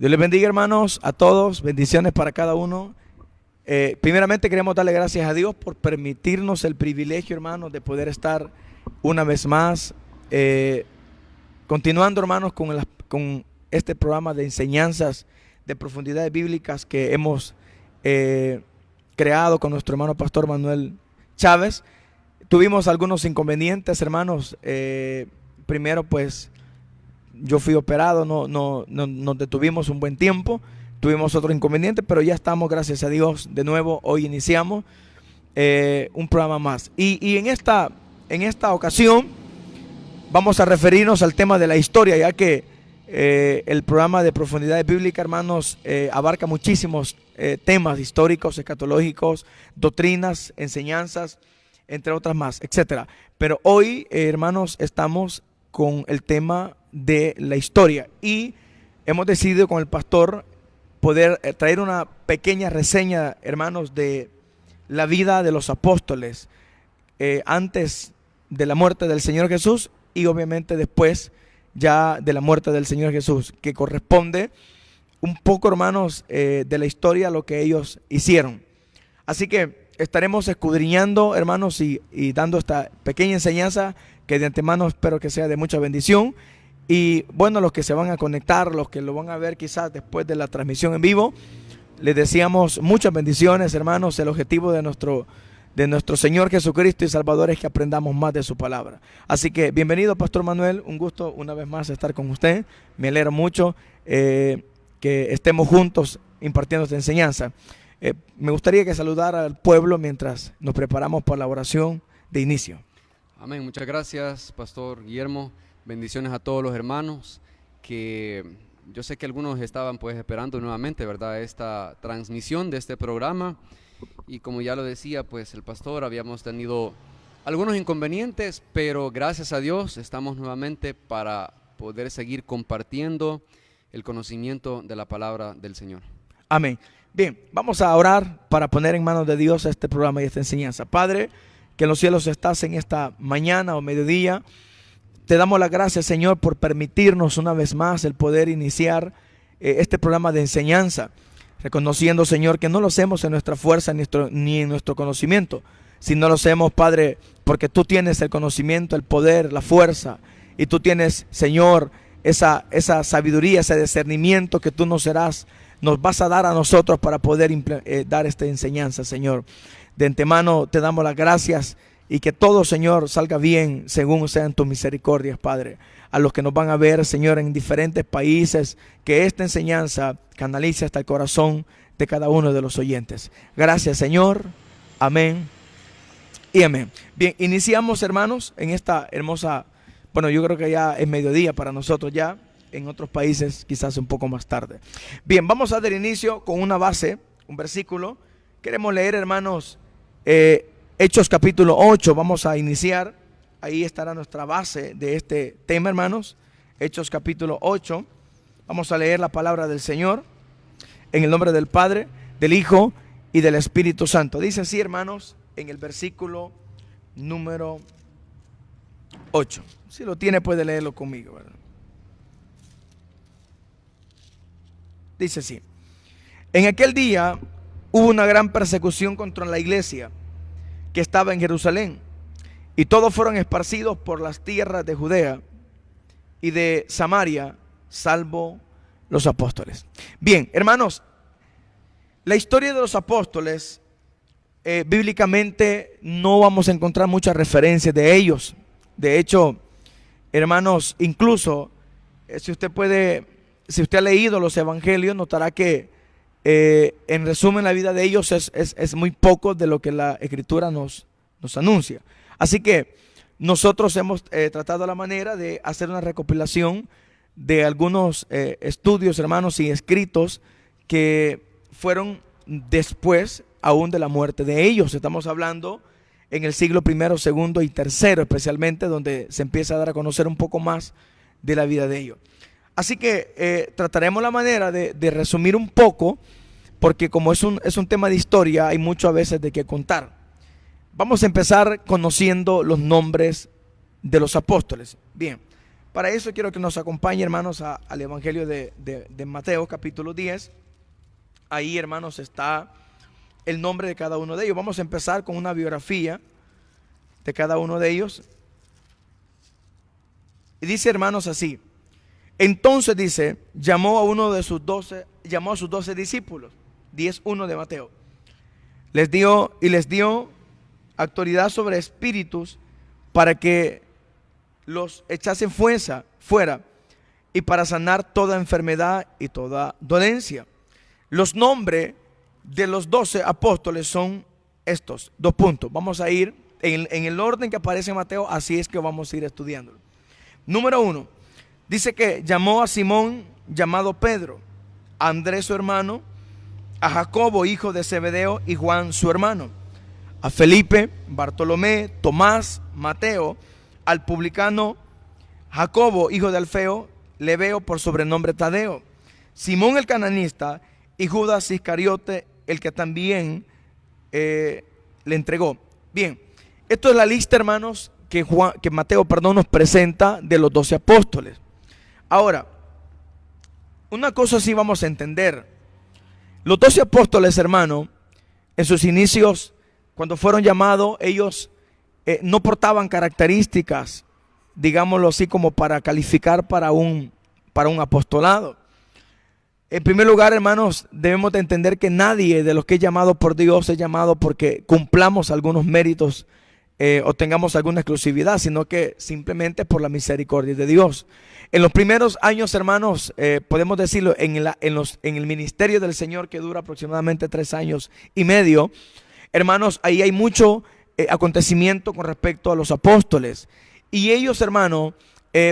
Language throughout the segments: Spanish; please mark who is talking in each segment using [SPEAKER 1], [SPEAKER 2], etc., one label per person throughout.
[SPEAKER 1] Dios les bendiga, hermanos, a todos. Bendiciones para cada uno. Primeramente queremos darle gracias a Dios por permitirnos el privilegio, hermanos, de poder estar una vez más continuando, hermanos, con este programa de enseñanzas de profundidades bíblicas que hemos creado con nuestro hermano pastor Manuel Chávez. Tuvimos algunos inconvenientes, hermanos. Primero, pues, yo fui operado, nos detuvimos un buen tiempo. Tuvimos otro inconveniente, pero ya estamos, gracias a Dios, de nuevo. Hoy iniciamos un programa más. Y en esta ocasión vamos a referirnos al tema de la historia, ya que el programa de profundidades bíblicas, hermanos, abarca muchísimos temas históricos, escatológicos, doctrinas, enseñanzas, entre otras más, etcétera. Pero hoy, hermanos, estamos con el tema de la historia y hemos decidido con el pastor poder traer una pequeña reseña, hermanos, de la vida de los apóstoles antes de la muerte del Señor Jesús y obviamente después ya de la muerte del Señor Jesús, que corresponde un poco, hermanos, de la historia, lo que ellos hicieron. Así que estaremos escudriñando, hermanos, y dando esta pequeña enseñanza que de antemano espero que sea de mucha bendición. Y bueno, los que se van a conectar, los que lo van a ver quizás después de la transmisión en vivo, les deseamos muchas bendiciones, hermanos. El objetivo de nuestro Señor Jesucristo y Salvador es que aprendamos más de su palabra. Así que bienvenido, Pastor Manuel, un gusto una vez más estar con usted. Me alegro mucho que estemos juntos impartiendo esta enseñanza. Me gustaría que saludara al pueblo mientras nos preparamos para la oración de inicio.
[SPEAKER 2] Amén, muchas gracias, Pastor Guillermo. Bendiciones a todos los hermanos, que yo sé que algunos estaban pues esperando nuevamente, ¿verdad?, esta transmisión de este programa. Y como ya lo decía pues el pastor, habíamos tenido algunos inconvenientes, pero gracias a Dios estamos nuevamente para poder seguir compartiendo el conocimiento de la palabra del Señor.
[SPEAKER 1] Amén. Bien, vamos a orar para poner en manos de Dios este programa y esta enseñanza. Padre, que en los cielos estás en esta mañana o mediodía, te damos las gracias, Señor, por permitirnos una vez más el poder iniciar este programa de enseñanza, reconociendo, Señor, que no lo hacemos en nuestra fuerza ni en nuestro conocimiento, sino lo hacemos, Padre, porque tú tienes el conocimiento, el poder, la fuerza, y tú tienes, Señor, esa sabiduría, ese discernimiento que tú nos vas a dar a nosotros para poder dar esta enseñanza, Señor. De antemano te damos las gracias y que todo, Señor, salga bien según sean tus misericordias, Padre. A los que nos van a ver, Señor, en diferentes países, que esta enseñanza canalice hasta el corazón de cada uno de los oyentes. Gracias, Señor. Amén y amén. Bien, iniciamos, hermanos, en esta hermosa, bueno, yo creo que ya es mediodía para nosotros ya, en otros países quizás un poco más tarde. Bien, vamos a dar inicio con una base, un versículo. Queremos leer, hermanos, Hechos capítulo 8, vamos a iniciar. Ahí estará nuestra base de este tema, hermanos. Hechos capítulo 8. Vamos a leer la palabra del Señor en el nombre del Padre, del Hijo y del Espíritu Santo. Dice así, hermanos, en el versículo número 8. Si lo tiene, puede leerlo conmigo, ¿verdad? Dice así: en aquel día hubo una gran persecución contra la iglesia que estaba en Jerusalén, y todos fueron esparcidos por las tierras de Judea y de Samaria, salvo los apóstoles. Bien, hermanos, la historia de los apóstoles, bíblicamente no vamos a encontrar muchas referencias de ellos. De hecho, hermanos, incluso si usted ha leído los evangelios, notará que en resumen la vida de ellos es muy poco de lo que la escritura nos anuncia. Así que nosotros hemos tratado la manera de hacer una recopilación de algunos estudios, hermanos, y escritos que fueron después aún de la muerte de ellos. Estamos hablando en el siglo I, segundo y tercero, especialmente, donde se empieza a dar a conocer un poco más de la vida de ellos. Así que trataremos la manera de resumir un poco, porque como es un tema de historia, hay mucho a veces de qué contar. Vamos a empezar conociendo los nombres de los apóstoles. Bien, Para eso quiero que nos acompañe, hermanos, al Evangelio de Mateo, capítulo 10. Ahí, hermanos, está el nombre de cada uno de ellos. Vamos a empezar con una biografía de cada uno de ellos. Y dice, hermanos, así. Entonces dice, llamó a sus 12 discípulos. 10:1 de Mateo. Les dio autoridad sobre espíritus para que los echasen fuera y para sanar toda enfermedad y toda dolencia. Los nombres de los 12 apóstoles son estos. 2 puntos. Vamos a ir en el orden que aparece en Mateo, así es que vamos a ir estudiándolo. Número 1. Dice que llamó a Simón, llamado Pedro, a Andrés su hermano, a Jacobo, hijo de Zebedeo, y Juan su hermano, a Felipe, Bartolomé, Tomás, Mateo, al publicano Jacobo, hijo de Alfeo, Lebeo por sobrenombre Tadeo, Simón el cananista y Judas Iscariote, el que también le entregó. Bien, esto es la lista, hermanos, que Mateo nos presenta de los 12 apóstoles. Ahora, una cosa sí vamos a entender. Los 12 apóstoles, hermano, en sus inicios, cuando fueron llamados, ellos no portaban características, digámoslo así, como para calificar para un apostolado. En primer lugar, hermanos, debemos de entender que nadie de los que es llamado por Dios es llamado porque cumplamos algunos méritos o tengamos alguna exclusividad, sino que simplemente por la misericordia de Dios. En los primeros años, hermanos, podemos decirlo, en el ministerio del Señor, que dura aproximadamente 3 años y medio, hermanos, ahí hay mucho acontecimiento con respecto a los apóstoles. Y ellos, hermanos,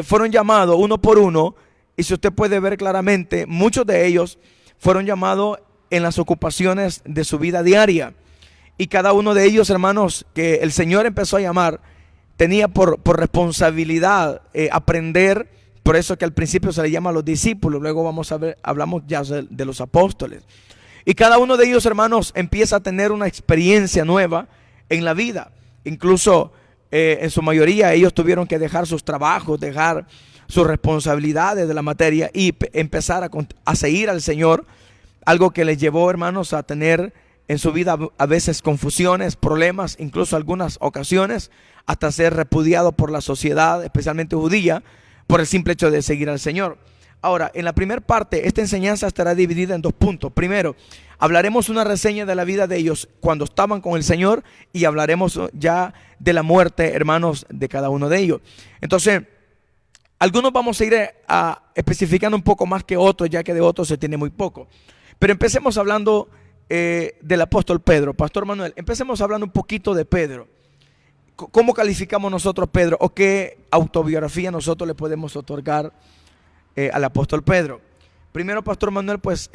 [SPEAKER 1] fueron llamados uno por uno. Y si usted puede ver claramente, muchos de ellos fueron llamados en las ocupaciones de su vida diaria. Y cada uno de ellos, hermanos, que el Señor empezó a llamar, tenía por responsabilidad aprender. Por eso que al principio se le llama a los discípulos. Luego hablamos ya de los apóstoles. Y cada uno de ellos, hermanos, empieza a tener una experiencia nueva en la vida. Incluso en su mayoría ellos tuvieron que dejar sus trabajos, dejar sus responsabilidades de la materia y empezar a seguir al Señor. Algo que les llevó, hermanos, a tener en su vida a veces confusiones, problemas, incluso algunas ocasiones hasta ser repudiado por la sociedad, especialmente judía, por el simple hecho de seguir al Señor. Ahora, en la primera parte, esta enseñanza estará dividida en 2 puntos. Primero, hablaremos una reseña de la vida de ellos cuando estaban con el Señor, y hablaremos ya de la muerte, hermanos, de cada uno de ellos. Entonces, algunos vamos a ir especificando un poco más que otros, ya que de otros se tiene muy poco. Pero empecemos hablando del apóstol Pedro. Pastor Manuel, empecemos hablando un poquito de Pedro. ¿Cómo calificamos nosotros a Pedro? ¿O qué autobiografía nosotros le podemos otorgar al apóstol Pedro? Primero, Pastor Manuel, pues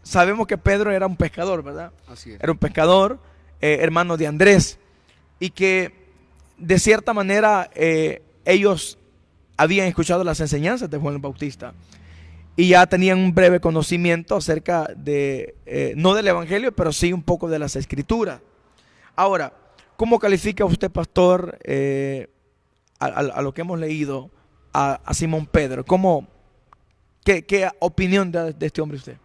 [SPEAKER 1] sabemos que Pedro era un pescador, ¿verdad?
[SPEAKER 2] Así es.
[SPEAKER 1] Era un pescador, hermano de Andrés, y que de cierta manera ellos habían escuchado las enseñanzas de Juan el Bautista y ya tenían un breve conocimiento acerca de, no del Evangelio, pero sí un poco de las Escrituras. Ahora, ¿cómo califica usted, pastor, a lo que hemos leído a Simón Pedro? ¿Qué opinión de este hombre usted?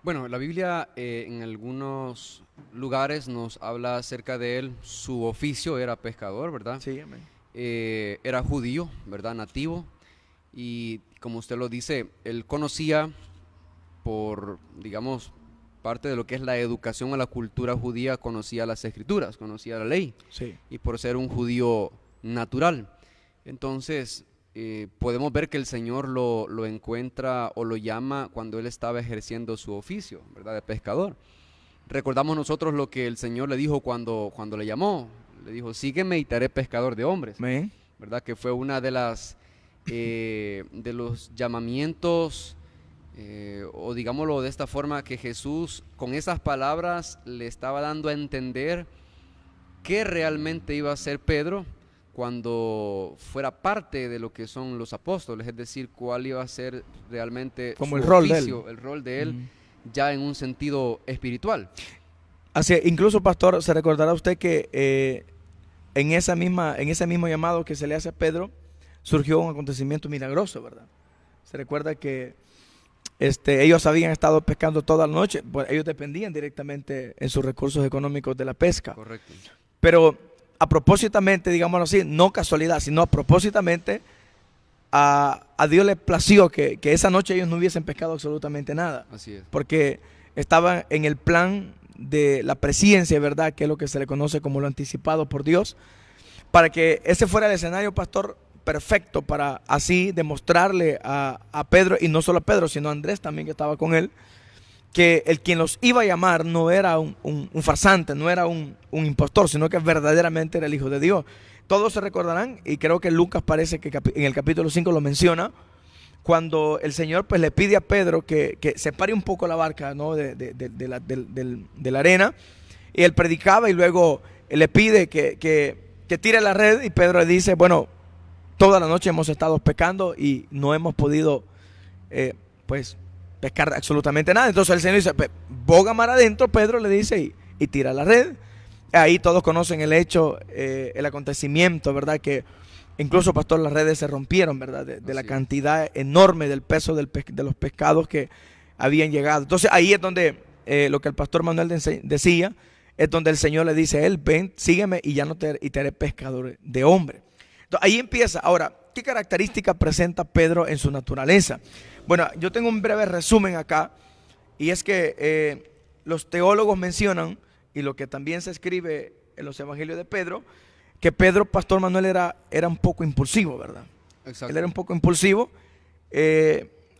[SPEAKER 2] Bueno, la Biblia en algunos lugares nos habla acerca de él. Su oficio era pescador, ¿verdad?
[SPEAKER 1] Sí, amén.
[SPEAKER 2] Era judío, ¿verdad? Nativo. Y como usted lo dice, él conocía por, digamos, parte de lo que es la educación a la cultura judía, conocía las Escrituras, conocía la ley.
[SPEAKER 1] Sí.
[SPEAKER 2] Y por ser un judío natural. Entonces, podemos ver que el Señor lo encuentra o lo llama cuando él estaba ejerciendo su oficio, ¿verdad? De pescador. Recordamos nosotros lo que el Señor le dijo cuando le llamó. Le dijo, sígueme y te haré pescador de hombres.
[SPEAKER 1] Amén.
[SPEAKER 2] ¿Verdad? Que fue una de las de los llamamientos, o digámoslo de esta forma, que Jesús con esas palabras le estaba dando a entender qué realmente iba a ser Pedro cuando fuera parte de lo que son los apóstoles, es decir, cuál iba a ser realmente
[SPEAKER 1] como
[SPEAKER 2] su
[SPEAKER 1] el rol
[SPEAKER 2] oficio,
[SPEAKER 1] de él.
[SPEAKER 2] el rol de él, ya en un sentido espiritual.
[SPEAKER 1] Así, incluso, pastor, se recordará usted que en ese mismo llamado que se le hace a Pedro, surgió un acontecimiento milagroso, ¿verdad? Se recuerda que ellos habían estado pescando toda la noche, pues ellos dependían directamente en sus recursos económicos de la pesca.
[SPEAKER 2] Correcto.
[SPEAKER 1] Pero a propósitamente, digámoslo así, no casualidad, sino a propósitamente, a Dios le plació que esa noche ellos no hubiesen pescado absolutamente nada.
[SPEAKER 2] Así es.
[SPEAKER 1] Porque estaban en el plan de la presciencia, ¿verdad? Que es lo que se le conoce como lo anticipado por Dios, para que ese fuera el escenario, pastor, perfecto para así demostrarle a Pedro, y no solo a Pedro, sino a Andrés también, que estaba con él, que el quien los iba a llamar no era un farsante, no era un impostor, sino que verdaderamente era el Hijo de Dios. Todos se recordarán, y creo que Lucas parece que en el capítulo 5 lo menciona, cuando el Señor pues le pide a Pedro que separe un poco la barca, ¿no?, de la arena, y él predicaba, y luego le pide que tire la red, y Pedro le dice, bueno, toda la noche hemos estado pescando y no hemos podido pues pescar absolutamente nada. Entonces el Señor dice, boga mar adentro, Pedro le dice, y tira la red. Ahí todos conocen el hecho, el acontecimiento, ¿verdad? Que incluso, pastor, las redes se rompieron, ¿verdad? De la cantidad enorme del peso de los pescados que habían llegado. Entonces ahí es donde lo que el pastor Manuel decía, es donde el Señor le dice a él, ven, sígueme y te haré pescador de hombre. Entonces, ahí empieza. Ahora, ¿qué característica presenta Pedro en su naturaleza? Bueno, yo tengo un breve resumen acá, y es que los teólogos mencionan, y lo que también se escribe en los evangelios de Pedro, que Pedro, pastor Manuel, era un poco impulsivo, ¿verdad?
[SPEAKER 2] Exacto.
[SPEAKER 1] Él era un poco impulsivo.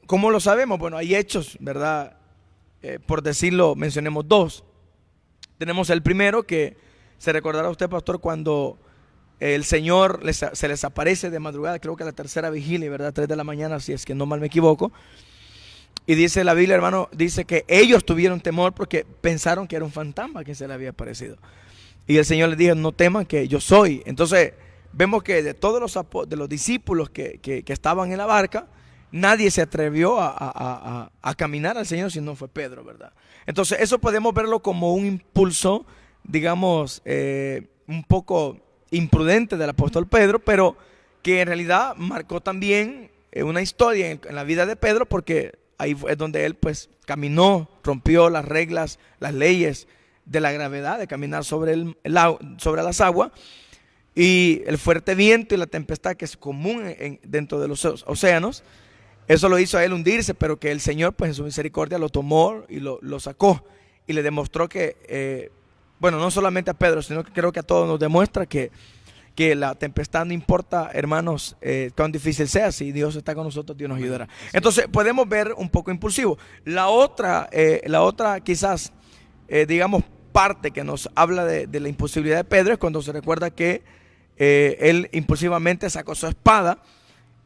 [SPEAKER 1] ¿Cómo lo sabemos? Bueno, hay hechos, ¿verdad? Por decirlo, mencionemos dos. Tenemos el primero, que se recordará usted, pastor, cuando el Señor se les aparece de madrugada, creo que a la tercera vigilia, ¿verdad? 3 de la mañana, si es que no mal me equivoco. Y dice la Biblia, hermano, dice que ellos tuvieron temor porque pensaron que era un fantasma que se le había aparecido. Y el Señor les dijo, no teman, que yo soy. Entonces vemos que de todos los discípulos que estaban en la barca, nadie se atrevió a caminar al Señor si no fue Pedro, ¿verdad? Entonces eso podemos verlo como un impulso, digamos, un poco imprudente del apóstol Pedro, pero que en realidad marcó también una historia en la vida de Pedro, porque ahí es donde él pues caminó, rompió las reglas, las leyes de la gravedad, de caminar sobre las aguas, y el fuerte viento y la tempestad que es común dentro de los océanos. Eso lo hizo a él hundirse, pero que el Señor pues en su misericordia lo tomó y lo sacó, y le demostró que bueno, no solamente a Pedro, sino que creo que a todos nos demuestra que la tempestad no importa, hermanos, cuán difícil sea, si Dios está con nosotros, Dios nos ayudará. Entonces podemos ver un poco impulsivo. La otra quizás, digamos, parte que nos habla de la impulsividad de Pedro es cuando se recuerda que él impulsivamente sacó su espada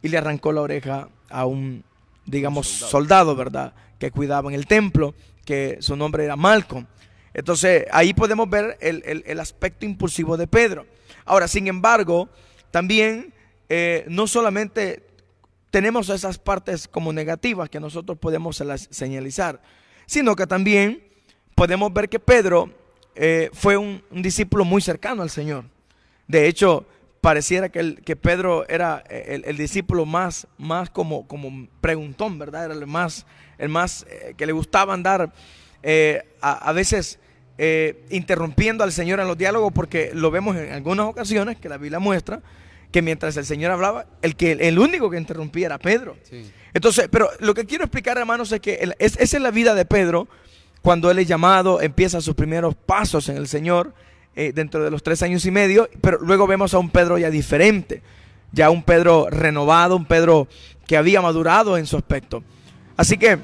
[SPEAKER 1] y le arrancó la oreja a un, digamos, soldado, ¿verdad?, que cuidaba en el templo, que su nombre era Malcolm. Entonces ahí podemos ver el aspecto impulsivo de Pedro. Ahora, sin embargo, también no solamente tenemos esas partes como negativas que nosotros podemos señalizar, sino que también podemos ver que Pedro fue un discípulo muy cercano al Señor. De hecho, pareciera que Pedro era el discípulo más como preguntón, ¿verdad? Era el más que le gustaba andar a veces interrumpiendo al Señor en los diálogos, porque lo vemos en algunas ocasiones que la Biblia muestra que mientras el Señor hablaba, el único que interrumpía era Pedro. Sí. Entonces, pero lo que quiero explicar, hermanos, es que esa es la vida de Pedro cuando él es llamado, empieza sus primeros pasos en el Señor dentro de los 3 años y medio, pero luego vemos a un Pedro ya diferente, ya un Pedro renovado, un Pedro que había madurado en su aspecto. Así que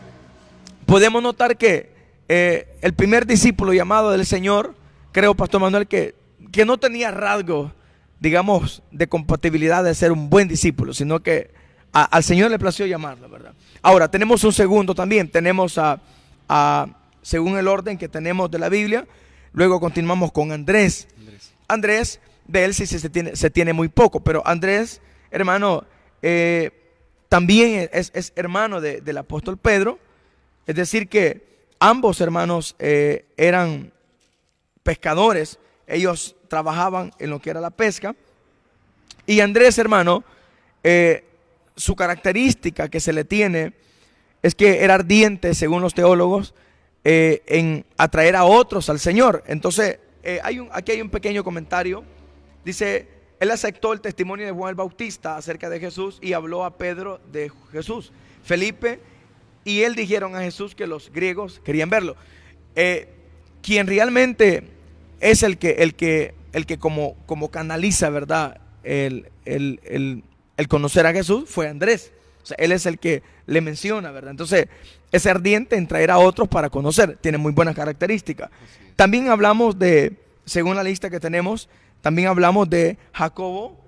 [SPEAKER 1] podemos notar que el primer discípulo llamado del Señor, creo, pastor Manuel, que no tenía rasgos, digamos, de compatibilidad de ser un buen discípulo, sino que al Señor le plació llamarlo, ¿verdad? Ahora, tenemos un segundo también, tenemos según el orden que tenemos de la Biblia, luego continuamos con Andrés. Andrés, de él sí se tiene muy poco, pero Andrés, hermano, también es hermano del apóstol Pedro, es decir que ambos hermanos eran pescadores, ellos trabajaban en lo que era la pesca, y Andrés, hermano, su característica que se le tiene es que era ardiente, según los teólogos, en atraer a otros al Señor. Entonces, aquí hay un pequeño comentario. Dice, él aceptó el testimonio de Juan el Bautista acerca de Jesús y habló a Pedro de Jesús. Felipe y él dijeron a Jesús que los griegos querían verlo. Quien realmente es el que como canaliza, ¿verdad?, el conocer a Jesús fue Andrés. O sea, él es el que le menciona, ¿verdad? Entonces, es ardiente en traer a otros para conocer. Tiene muy buenas características. También hablamos de, según la lista que tenemos, también hablamos de Jacobo,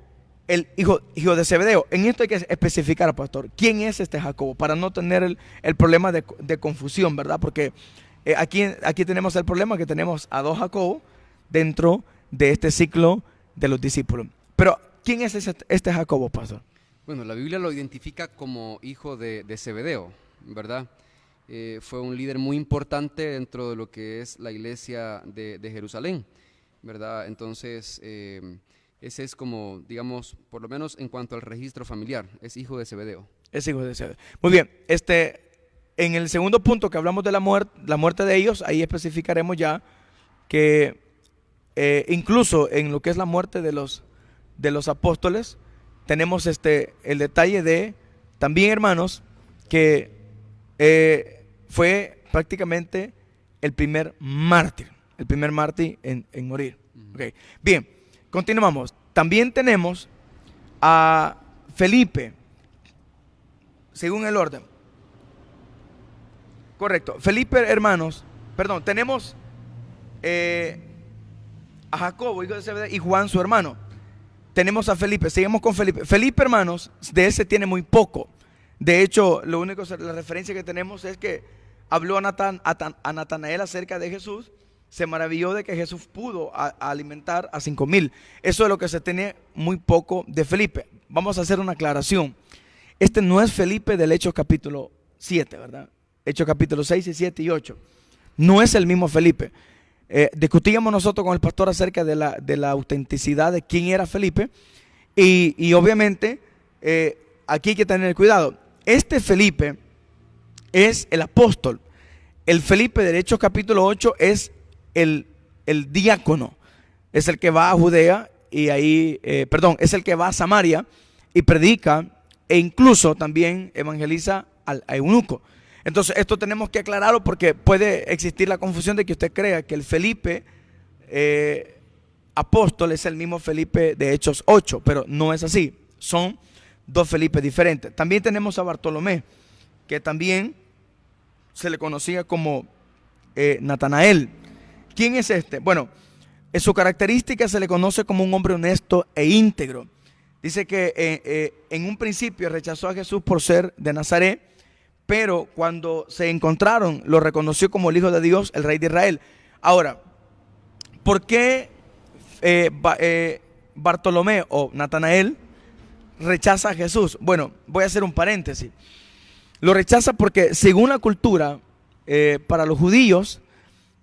[SPEAKER 1] el hijo de Zebedeo. En esto hay que especificar, pastor, ¿quién es este Jacobo? Para no tener el problema de confusión, ¿verdad? Porque aquí tenemos el problema que tenemos a dos Jacobos dentro de este ciclo de los discípulos. Pero, ¿quién es este Jacobo, pastor?
[SPEAKER 2] Bueno, la Biblia lo identifica como hijo de Zebedeo, ¿verdad? Fue un líder muy importante dentro de lo que es la iglesia de Jerusalén, ¿verdad? Entonces, ese es como, digamos, por lo menos en cuanto al registro familiar, es hijo de Zebedeo.
[SPEAKER 1] Es hijo de Zebedeo. Muy bien, en el segundo punto que hablamos de la muerte de ellos, ahí especificaremos ya que incluso en lo que es la muerte de los apóstoles, tenemos el detalle de, también hermanos, que fue prácticamente el primer mártir en morir. Okay. Bien, continuamos. También tenemos a Felipe, según el orden. Correcto. Felipe, hermanos, perdón, tenemos a Jacobo, hijo de Zebedeo, y Juan, su hermano. Tenemos a Felipe, seguimos con Felipe. Felipe, hermanos, de ese tiene muy poco. De hecho, lo único, la referencia que tenemos es que habló a Natanael acerca de Jesús. Se maravilló de que Jesús pudo alimentar a 5,000. Eso es lo que se tiene muy poco de Felipe. Vamos a hacer una aclaración. Este no es Felipe del Hechos capítulo 7, ¿verdad? Hechos capítulo 6, 7 y 8. No es el mismo Felipe. Discutíamos nosotros con el pastor acerca de la autenticidad de quién era Felipe y obviamente aquí hay que tener cuidado. Este Felipe es el apóstol. El Felipe del Hechos capítulo 8 es el diácono, es el que va a Judea y ahí, es el que va a Samaria y predica e incluso también evangeliza al eunuco. Entonces esto tenemos que aclararlo porque puede existir la confusión de que usted crea que el Felipe apóstol es el mismo Felipe de Hechos 8, pero no es así, son dos Felipes diferentes. También tenemos a Bartolomé, que también se le conocía como Natanael. ¿Quién es este? Bueno, en su característica se le conoce como un hombre honesto e íntegro. Dice que en un principio rechazó a Jesús por ser de Nazaret, pero cuando se encontraron lo reconoció como el Hijo de Dios, el Rey de Israel. Ahora, ¿por qué Bartolomé o Natanael rechaza a Jesús? Bueno, voy a hacer un paréntesis. Lo rechaza porque según la cultura, para los judíos,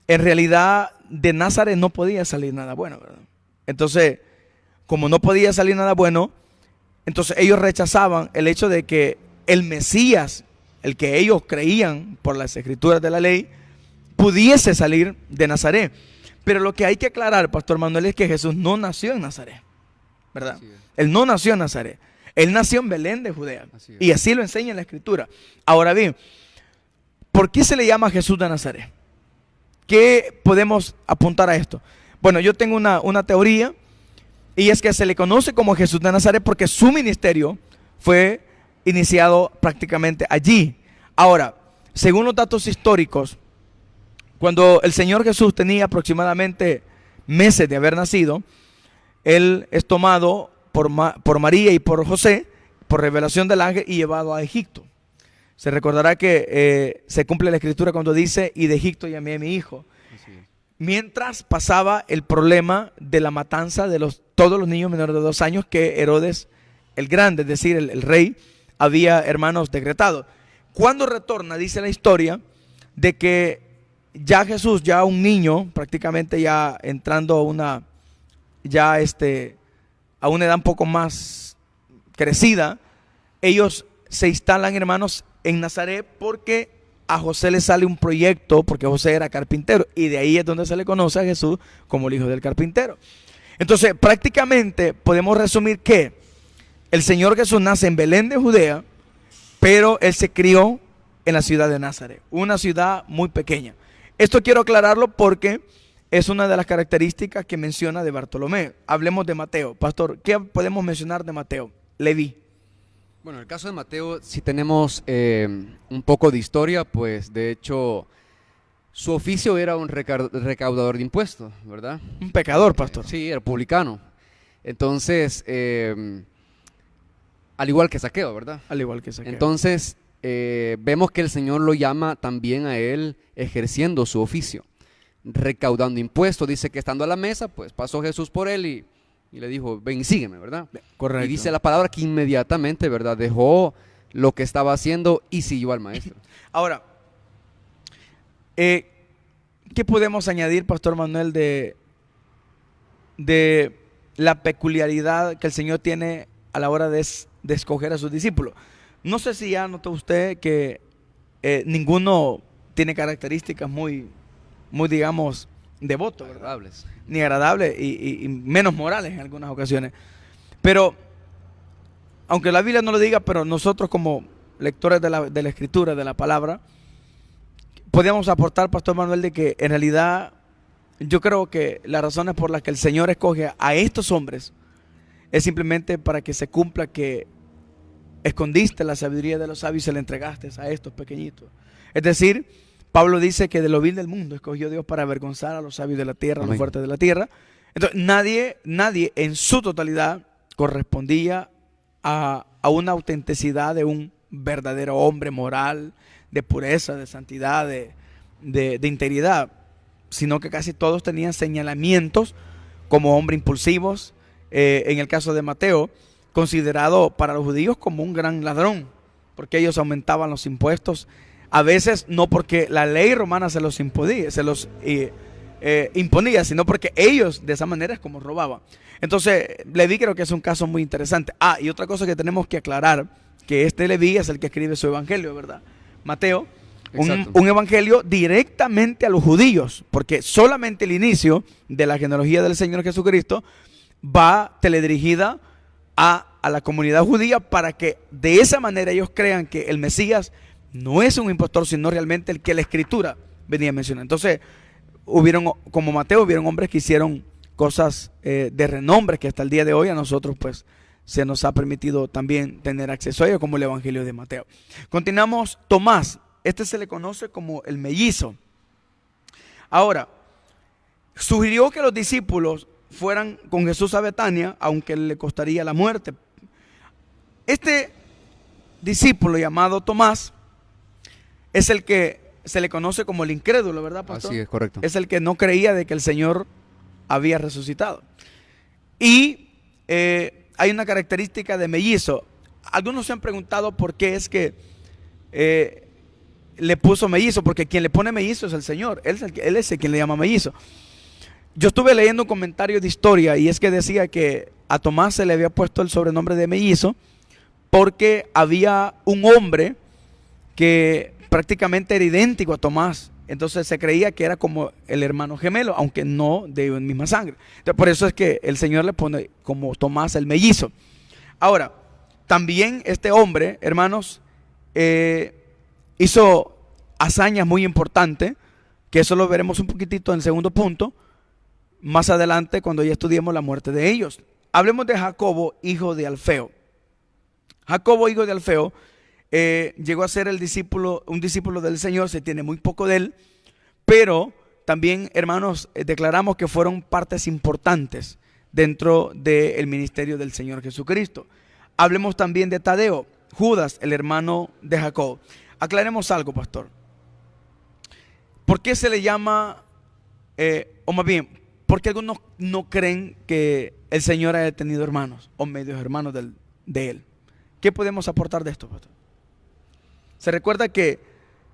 [SPEAKER 1] en realidad de Nazaret no podía salir nada bueno, ¿verdad? Entonces, como no podía salir nada bueno, entonces ellos rechazaban el hecho de que el Mesías, el que ellos creían por las escrituras de la ley, pudiese salir de Nazaret. Pero lo que hay que aclarar, Pastor Manuel, es que Jesús no nació en Nazaret, ¿verdad? Él no nació en Nazaret. Él nació en Belén de Judea. Y así lo enseña en la escritura. Ahora bien, ¿por qué se le llama Jesús de Nazaret? ¿Qué podemos apuntar a esto? Bueno, yo tengo una teoría, y es que se le conoce como Jesús de Nazaret porque su ministerio fue iniciado prácticamente allí. Ahora, según los datos históricos, cuando el Señor Jesús tenía aproximadamente meses de haber nacido, Él es tomado por María y por José, por revelación del ángel, y llevado a Egipto. Se recordará que se cumple la escritura cuando dice, y de Egipto llamé a mi hijo. Mientras pasaba el problema de la matanza de todos los niños menores de 2 años que Herodes el Grande, es decir, el rey, había, hermanos, decretado. Cuando retorna, dice la historia, de que ya Jesús, ya un niño, prácticamente ya entrando a una edad un poco más crecida, ellos se instalan, hermanos, en Nazaret porque a José le sale un proyecto, porque José era carpintero, y de ahí es donde se le conoce a Jesús como el hijo del carpintero. Entonces, prácticamente podemos resumir que el Señor Jesús nace en Belén de Judea, pero Él se crió en la ciudad de Nazaret, una ciudad muy pequeña. Esto quiero aclararlo porque es una de las características que menciona de Bartolomé. Hablemos de Mateo. Pastor, ¿qué podemos mencionar de Mateo? Leví.
[SPEAKER 2] Bueno, en el caso de Mateo, si tenemos un poco de historia, pues de hecho su oficio era un recaudador de impuestos, ¿verdad?
[SPEAKER 1] Un pecador, pastor.
[SPEAKER 2] Sí, era publicano. Entonces, al igual que Zaqueo, ¿verdad?
[SPEAKER 1] Al igual que Zaqueo.
[SPEAKER 2] Entonces, vemos que el Señor lo llama también a él ejerciendo su oficio, recaudando impuestos. Dice que estando a la mesa, pues pasó Jesús por él y le dijo, ven y sígueme, ¿verdad?
[SPEAKER 1] Correcto.
[SPEAKER 2] Y dice la palabra que inmediatamente, ¿verdad? Dejó lo que estaba haciendo y siguió al maestro.
[SPEAKER 1] Ahora, ¿qué podemos añadir, Pastor Manuel, de la peculiaridad que el Señor tiene a la hora de escoger a sus discípulos? No sé si ya notó usted que ninguno tiene características muy digamos, devotos, ¿verdad?
[SPEAKER 2] Agradables.
[SPEAKER 1] Ni agradables y menos morales en algunas ocasiones. Pero, aunque la Biblia no lo diga, pero nosotros como lectores de la Escritura, de la Palabra, podemos aportar, Pastor Manuel, de que en realidad yo creo que las razones por las que el Señor escoge a estos hombres es simplemente para que se cumpla que escondiste la sabiduría de los sabios y se la entregaste a estos pequeñitos. Es decir, Pablo dice que de lo vil del mundo escogió Dios para avergonzar a los sabios de la tierra, a los fuertes de la tierra. Entonces, nadie en su totalidad correspondía a una autenticidad de un verdadero hombre moral, de pureza, de santidad, de integridad, sino que casi todos tenían señalamientos como hombres impulsivos. En el caso de Mateo, considerado para los judíos como un gran ladrón, porque ellos aumentaban los impuestos, a veces no porque la ley romana se los imponía, sino porque ellos de esa manera es como robaban. Entonces, Leví creo que es un caso muy interesante. Y otra cosa que tenemos que aclarar, que este Leví es el que escribe su evangelio, ¿verdad? Mateo, un evangelio directamente a los judíos, porque solamente el inicio de la genealogía del Señor Jesucristo va teledirigida a la comunidad judía para que de esa manera ellos crean que el Mesías no es un impostor, sino realmente el que la Escritura venía a mencionar. Entonces, como Mateo, hubieron hombres que hicieron cosas de renombre que hasta el día de hoy a nosotros pues se nos ha permitido también tener acceso a ello, como el Evangelio de Mateo. Continuamos. Tomás, este se le conoce como el mellizo. Ahora, sugirió que los discípulos fueran con Jesús a Betania, aunque le costaría la muerte. Este discípulo llamado Tomás es el que se le conoce como el incrédulo, ¿verdad, pastor?
[SPEAKER 2] Así es, correcto.
[SPEAKER 1] Es el que no creía de que el Señor había resucitado. Y hay una característica de mellizo. Algunos se han preguntado por qué es que le puso mellizo, porque quien le pone mellizo es el Señor. Él es el quien le llama mellizo. Yo estuve leyendo un comentario de historia y es que decía que a Tomás se le había puesto el sobrenombre de mellizo porque había un hombre que prácticamente era idéntico a Tomás. Entonces se creía que era como el hermano gemelo, aunque no de una misma sangre. Entonces, por eso es que el Señor le pone como Tomás el mellizo. Ahora, también este hombre, hermanos, hizo hazañas muy importantes, que eso lo veremos un poquitito en el segundo punto, más adelante cuando ya estudiemos la muerte de ellos. Hablemos de Jacobo, hijo de Alfeo. Jacobo, hijo de Alfeo, llegó a ser un discípulo del Señor. Se tiene muy poco de él, pero también, hermanos, declaramos que fueron partes importantes dentro del ministerio del Señor Jesucristo. Hablemos también de Tadeo, Judas, el hermano de Jacob. Aclaremos algo, pastor. ¿Por qué se le llama, o más bien, por qué algunos no creen que el Señor haya tenido hermanos o medios hermanos de él? ¿Qué podemos aportar de esto, pastor? Se recuerda que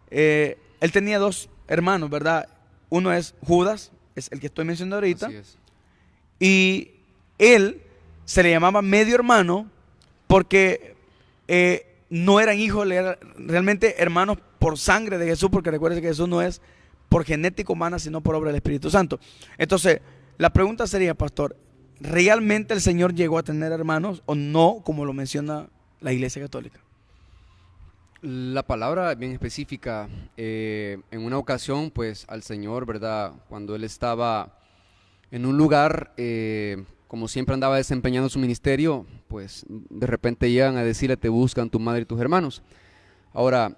[SPEAKER 1] él tenía dos hermanos, ¿verdad? Uno es Judas, es el que estoy mencionando ahorita.
[SPEAKER 2] Así es.
[SPEAKER 1] Y él se le llamaba medio hermano porque no eran hijos, eran realmente hermanos por sangre de Jesús, porque recuerden que Jesús no es por genética humana, sino por obra del Espíritu Santo. Entonces, la pregunta sería, pastor, ¿realmente el Señor llegó a tener hermanos o no, como lo menciona la Iglesia Católica?
[SPEAKER 2] La palabra es bien específica. En una ocasión, pues al Señor, ¿verdad? Cuando Él estaba en un lugar, como siempre andaba desempeñando su ministerio, pues de repente llegan a decirle, te buscan tu madre y tus hermanos. Ahora,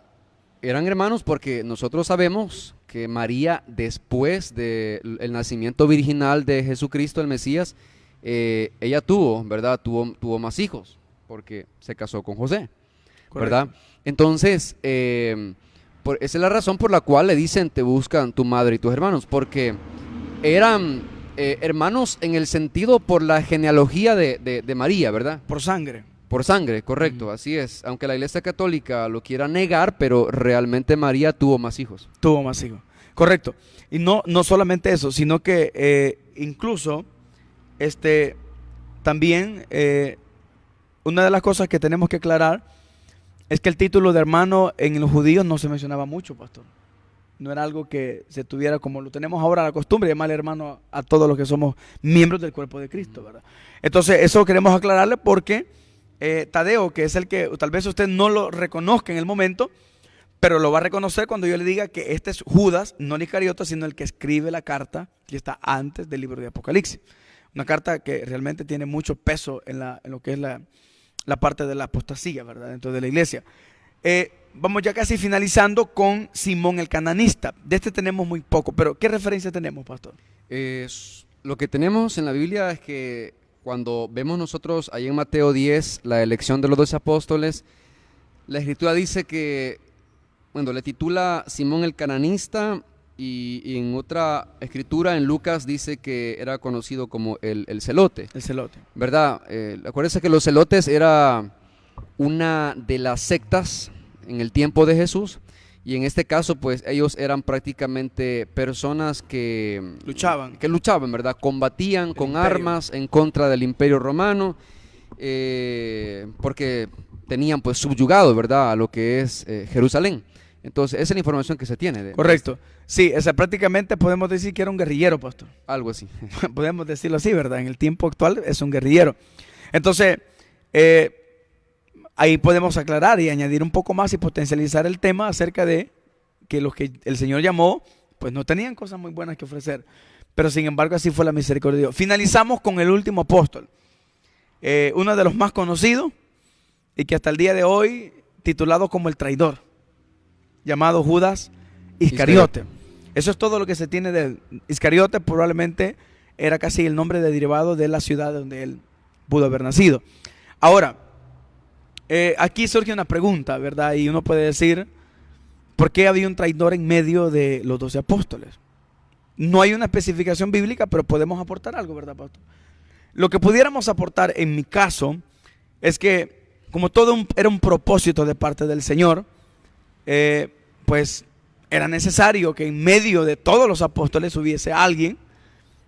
[SPEAKER 2] eran hermanos porque nosotros sabemos que María, después del nacimiento virginal de Jesucristo, el Mesías, ella tuvo, ¿verdad? Tuvo más hijos, porque se casó con José, ¿verdad?
[SPEAKER 1] Correcto.
[SPEAKER 2] Entonces, esa es la razón por la cual le dicen, te buscan tu madre y tus hermanos, porque eran hermanos en el sentido por la genealogía de María, ¿verdad?
[SPEAKER 1] Por sangre.
[SPEAKER 2] Por sangre, correcto, así es. Aunque la Iglesia Católica lo quiera negar, pero realmente María tuvo más hijos.
[SPEAKER 1] Tuvo más hijos. Correcto. Y no solamente eso, sino que incluso también una de las cosas que tenemos que aclarar es que el título de hermano en los judíos no se mencionaba mucho, pastor. No era algo que se tuviera como lo tenemos ahora la costumbre de llamarle hermano a todos los que somos miembros del cuerpo de Cristo, ¿verdad? Entonces eso queremos aclararle porque Tadeo, que es el que tal vez usted no lo reconozca en el momento, pero lo va a reconocer cuando yo le diga que este es Judas, no el Iscariote, sino el que escribe la carta que está antes del libro de Apocalipsis. Una carta que realmente tiene mucho peso en lo que es la parte de la apostasía, ¿verdad? Dentro de la iglesia. Vamos ya casi finalizando con Simón el cananista. De este tenemos muy poco, pero ¿qué referencia tenemos, pastor?
[SPEAKER 2] Lo que tenemos en la Biblia es que cuando vemos nosotros ahí en Mateo 10 la elección de los 12 apóstoles, la Escritura dice que, bueno, le titula Simón el cananista y en otra escritura en Lucas dice que era conocido como el celote.
[SPEAKER 1] El celote.
[SPEAKER 2] ¿Verdad? Acuérdense que los celotes era una de las sectas en el tiempo de Jesús y en este caso pues ellos eran prácticamente personas que luchaban, ¿verdad? Combatían con armas en contra del Imperio Romano porque tenían pues subyugado, ¿verdad? A lo que es Jerusalén. Entonces esa es la información que se tiene.
[SPEAKER 1] Correcto. Sí, prácticamente podemos decir que era un guerrillero, pastor.
[SPEAKER 2] Algo así.
[SPEAKER 1] Podemos decirlo así, ¿verdad? En el tiempo actual es un guerrillero. Entonces, ahí podemos aclarar y añadir un poco más y potencializar el tema acerca de que los que el Señor llamó, pues no tenían cosas muy buenas que ofrecer. Pero sin embargo, así fue la misericordia de Dios. Finalizamos con el último apóstol. Uno de los más conocidos y que hasta el día de hoy, titulado como el traidor, llamado Judas Iscariote. Eso es todo lo que se tiene de él. Iscariote probablemente era casi el nombre derivado de la ciudad donde él pudo haber nacido. Ahora, aquí surge una pregunta, ¿verdad? Y uno puede decir, ¿por qué había un traidor en medio de los 12 apóstoles? No hay una especificación bíblica, pero podemos aportar algo, ¿verdad, pastor? Lo que pudiéramos aportar en mi caso es que, como todo era un propósito de parte del Señor, pues era necesario que en medio de todos los apóstoles hubiese alguien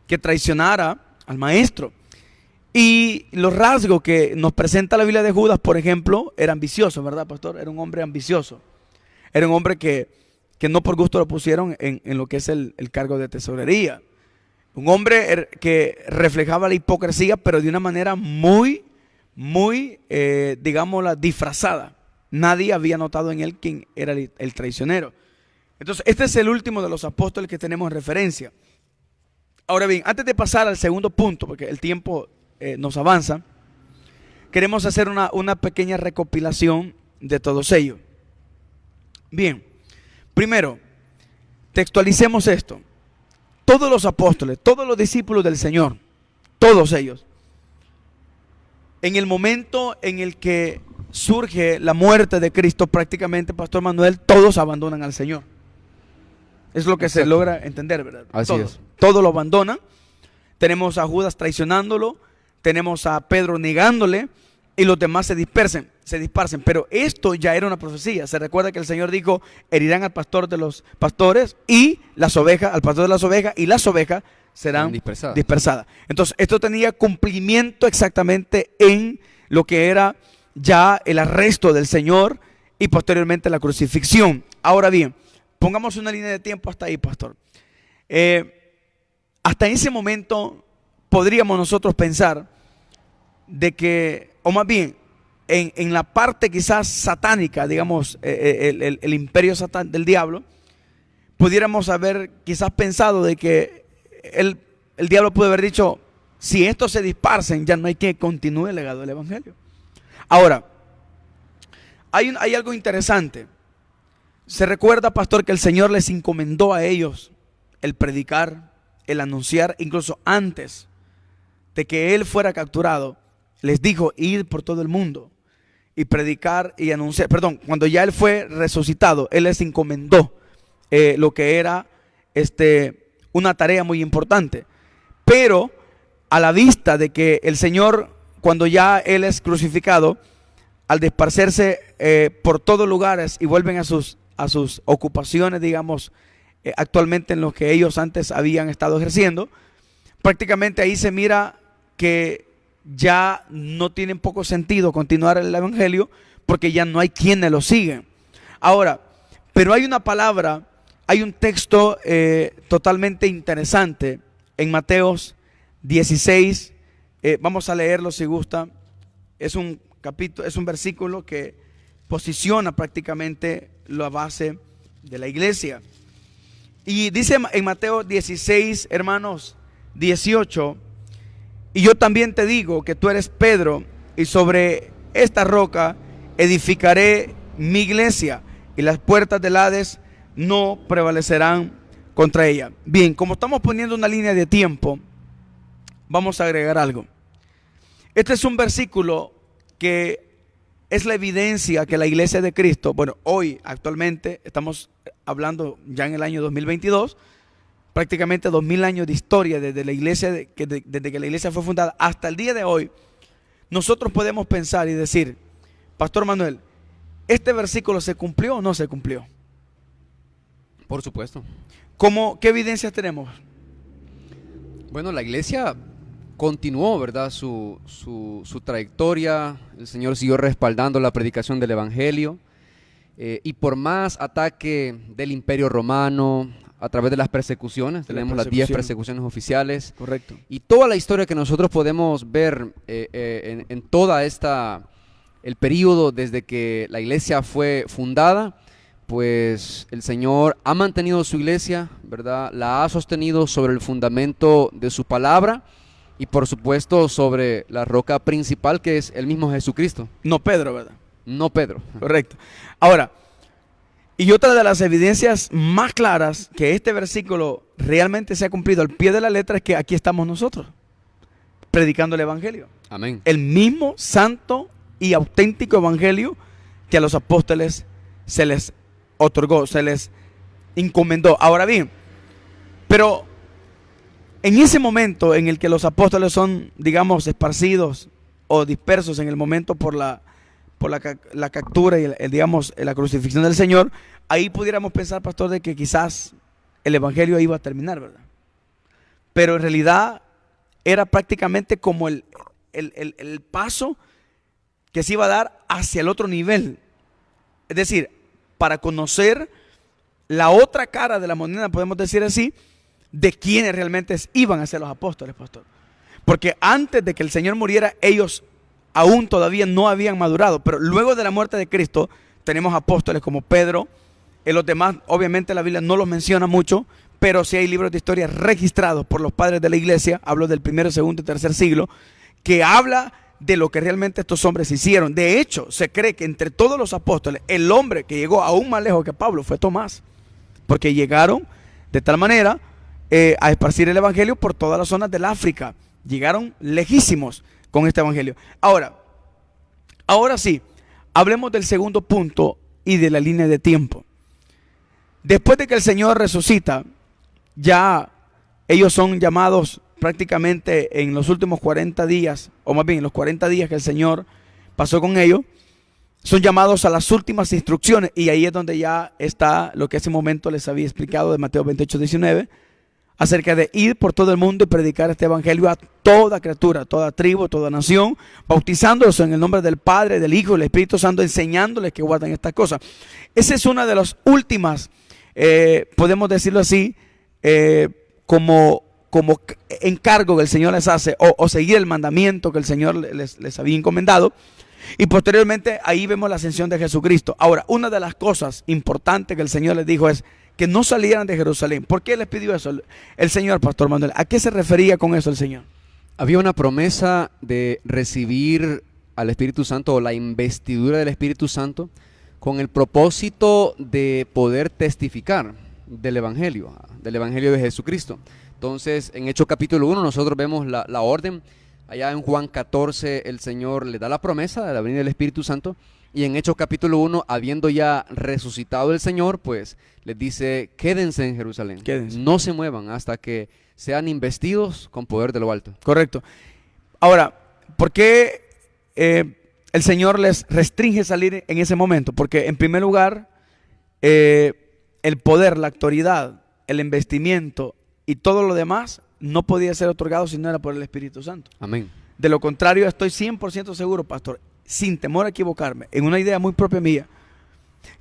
[SPEAKER 1] que traicionara al maestro. Y los rasgos que nos presenta la Biblia de Judas, por ejemplo, era ambicioso, ¿verdad, pastor? Era un hombre ambicioso. Era un hombre que no por gusto lo pusieron en lo que es el cargo de tesorería. Un hombre que reflejaba la hipocresía, pero de una manera muy, digámosla, disfrazada. Nadie había notado en él quién era el traicionero. Entonces, este es el último de los apóstoles que tenemos en referencia. Ahora bien, antes de pasar al segundo punto, porque el tiempo nos avanza, queremos hacer una pequeña recopilación de todos ellos. Bien, primero, textualicemos esto. Todos los apóstoles, todos los discípulos del Señor, todos ellos, en el momento en el que surge la muerte de Cristo, prácticamente, Pastor Manuel, todos abandonan al Señor. Es lo que se logra entender, ¿verdad?
[SPEAKER 2] Así es.
[SPEAKER 1] Todos lo abandonan. Tenemos a Judas traicionándolo, tenemos a Pedro negándole y los demás se dispersen. Pero esto ya era una profecía. Se recuerda que el Señor dijo, herirán al pastor de los pastores y las ovejas, al pastor de las ovejas, y las ovejas serán dispersadas. Entonces, esto tenía cumplimiento exactamente en lo que era ya el arresto del Señor y posteriormente la crucifixión. Ahora bien, pongamos una línea de tiempo hasta ahí, pastor. Hasta ese momento podríamos nosotros pensar de que, o más bien, en la parte quizás satánica, digamos, el imperio del diablo, pudiéramos haber quizás pensado de que el diablo puede haber dicho, si estos se dispersen, ya no hay que continúe el legado del evangelio. Ahora, hay algo interesante. Se recuerda, pastor, que el Señor les encomendó a ellos el predicar, el anunciar, incluso antes de que Él fuera capturado, les dijo, ir por todo el mundo y predicar y anunciar. Perdón, cuando ya Él fue resucitado, Él les encomendó lo que era una tarea muy importante. Pero a la vista de que el Señor, cuando ya Él es crucificado, al dispersarse por todos lugares y vuelven a sus ocupaciones, digamos, actualmente en los que ellos antes habían estado ejerciendo, prácticamente ahí se mira que ya no tiene poco sentido continuar el evangelio porque ya no hay quienes lo siguen. Ahora, pero hay una palabra, hay un texto totalmente interesante en Mateos 16, vamos a leerlo si gusta. Es un capítulo, es un versículo que posiciona prácticamente la base de la iglesia. Y dice en Mateo 16, hermanos, 18, y yo también te digo que tú eres Pedro, y sobre esta roca edificaré mi iglesia, y las puertas del Hades no prevalecerán contra ella. Bien, como estamos poniendo una línea de tiempo, vamos a agregar algo. Este es un versículo que es la evidencia que la iglesia de Cristo, bueno, hoy actualmente estamos hablando ya en el año 2022, prácticamente 2000 años de historia desde la iglesia, desde que la iglesia fue fundada hasta el día de hoy. Nosotros podemos pensar y decir, Pastor Manuel, ¿este versículo se cumplió o no se cumplió?
[SPEAKER 2] Por supuesto.
[SPEAKER 1] ¿Qué evidencias tenemos?
[SPEAKER 2] Bueno, la iglesia continuó, ¿verdad?, su trayectoria. El Señor siguió respaldando la predicación del evangelio, y por más ataque del imperio romano, a través de las persecuciones, tenemos las 10 persecuciones oficiales.
[SPEAKER 1] Correcto.
[SPEAKER 2] Y toda la historia que nosotros podemos ver en toda el periodo desde que la iglesia fue fundada, pues el Señor ha mantenido su iglesia, ¿verdad? La ha sostenido sobre el fundamento de su palabra y por supuesto sobre la roca principal, que es el mismo Jesucristo.
[SPEAKER 1] No Pedro, ¿verdad?
[SPEAKER 2] No Pedro.
[SPEAKER 1] Correcto. Ahora, y otra de las evidencias más claras que este versículo realmente se ha cumplido al pie de la letra es que aquí estamos nosotros, predicando el evangelio.
[SPEAKER 2] Amén.
[SPEAKER 1] El mismo santo y auténtico evangelio que a los apóstoles se les otorgó, se les encomendó. Ahora bien, pero en ese momento en el que los apóstoles son, digamos, esparcidos o dispersos en el momento por la captura y digamos, la crucifixión del Señor, ahí pudiéramos pensar, pastor, de que quizás el evangelio iba a terminar, ¿verdad? Pero en realidad era prácticamente como el paso que se iba a dar hacia el otro nivel. Es decir, para conocer la otra cara de la moneda, podemos decir así, de quienes realmente iban a ser los apóstoles, pastor. Porque antes de que el Señor muriera, ellos aún todavía no habían madurado, pero luego de la muerte de Cristo tenemos apóstoles como Pedro. En los demás, obviamente la Biblia no los menciona mucho, pero sí hay libros de historia registrados por los padres de la iglesia, hablo del primero, segundo y tercer siglo, que habla de lo que realmente estos hombres hicieron. De hecho, se cree que entre todos los apóstoles, el hombre que llegó aún más lejos que Pablo fue Tomás, porque llegaron de tal manera a esparcir el evangelio por todas las zonas del África. Llegaron lejísimos con este evangelio. Ahora sí, hablemos del segundo punto y de la línea de tiempo. Después de que el Señor resucita, ya ellos son llamados prácticamente en los últimos 40 días, o más bien en los 40 días que el Señor pasó con ellos, son llamados a las últimas instrucciones, y ahí es donde ya está lo que hace un momento les había explicado de Mateo 28, 19, acerca de ir por todo el mundo y predicar este evangelio a toda criatura, toda tribu, toda nación, bautizándolos en el nombre del Padre, del Hijo y del Espíritu Santo, enseñándoles que guarden estas cosas. Esa es una de las últimas, podemos decirlo así, como encargo que el Señor les hace, o seguir el mandamiento que el Señor les había encomendado. Y posteriormente ahí vemos la ascensión de Jesucristo. Ahora, una de las cosas importantes que el Señor les dijo es que no salieran de Jerusalén. ¿Por qué les pidió eso el Señor, Pastor Manuel? ¿A qué se refería con eso el Señor?
[SPEAKER 2] Había una promesa de recibir al Espíritu Santo, o la investidura del Espíritu Santo, con el propósito de poder testificar del Evangelio de Jesucristo. Entonces, en Hechos capítulo 1 nosotros vemos la orden. Allá en Juan 14 el Señor le da la promesa de la venida del Espíritu Santo. Y en Hechos capítulo 1, habiendo ya resucitado el Señor, pues les dice: quédense en Jerusalén,
[SPEAKER 1] Quédense.
[SPEAKER 2] no se muevan hasta que sean investidos con poder de lo alto.
[SPEAKER 1] Correcto. Ahora, ¿por qué el Señor les restringe salir en ese momento? Porque en primer lugar, el poder, la autoridad, el investimiento y todo lo demás no podía ser otorgado si no era por el Espíritu Santo.
[SPEAKER 2] Amén.
[SPEAKER 1] De lo contrario, estoy 100% seguro, pastor, sin temor a equivocarme, en una idea muy propia mía,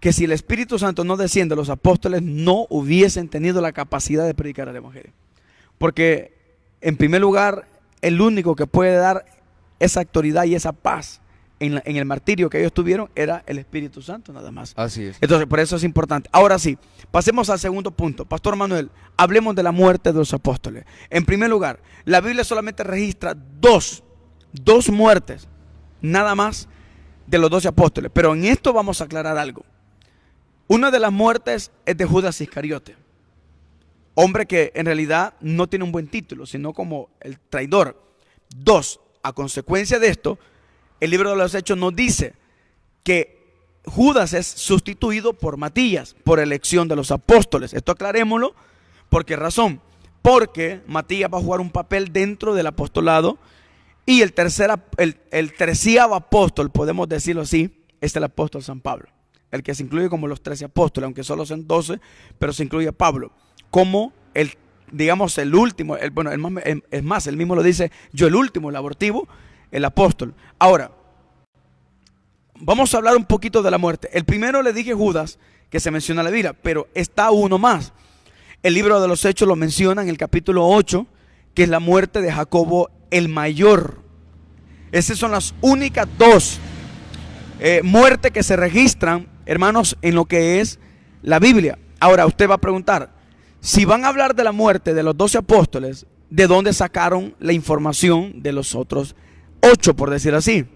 [SPEAKER 1] que si el Espíritu Santo no desciende, los apóstoles no hubiesen tenido la capacidad de predicar el Evangelio. Porque, en primer lugar, el único que puede dar esa autoridad y esa paz en el martirio que ellos tuvieron era el Espíritu Santo, nada más.
[SPEAKER 2] Así es.
[SPEAKER 1] Entonces, por eso es importante. Ahora sí, pasemos al segundo punto. Pastor Manuel, hablemos de la muerte de los apóstoles. En primer lugar, la Biblia solamente registra dos muertes, nada más, de los 12 apóstoles. Pero en esto vamos a aclarar algo. Una de las muertes es de Judas Iscariote, hombre que en realidad no tiene un buen título, sino como el traidor. Dos, a consecuencia de esto, el libro de los Hechos nos dice que Judas es sustituido por Matías, por elección de los apóstoles. Esto aclarémoslo. ¿Por qué razón? Porque Matías va a jugar un papel dentro del apostolado. Y el treceavo apóstol, podemos decirlo así, es el apóstol San Pablo. El que se incluye como los 13 apóstoles, aunque solo son 12, pero se incluye a Pablo. Como el último, es más, él mismo lo dice: yo el último, el abortivo, el apóstol. Ahora, vamos a hablar un poquito de la muerte. El primero le dije Judas, que se menciona en la Biblia, pero está uno más. El libro de los Hechos lo menciona en el capítulo 8, que es la muerte de Jacobo el mayor. Esas son las únicas dos muertes que se registran, hermanos, en lo que es la Biblia. Ahora usted va a preguntar, si van a hablar de la muerte de los 12 apóstoles, ¿de dónde sacaron la información de los otros 8, por decir así?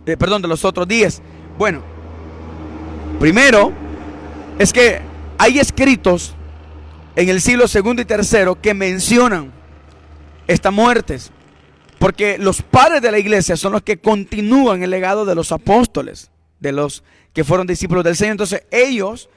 [SPEAKER 1] De los otros 10. Bueno, primero es que hay escritos en el siglo segundo y tercero que mencionan estas muertes, porque los padres de la iglesia son los que continúan el legado de los apóstoles, de los que fueron discípulos del Señor. Entonces ellos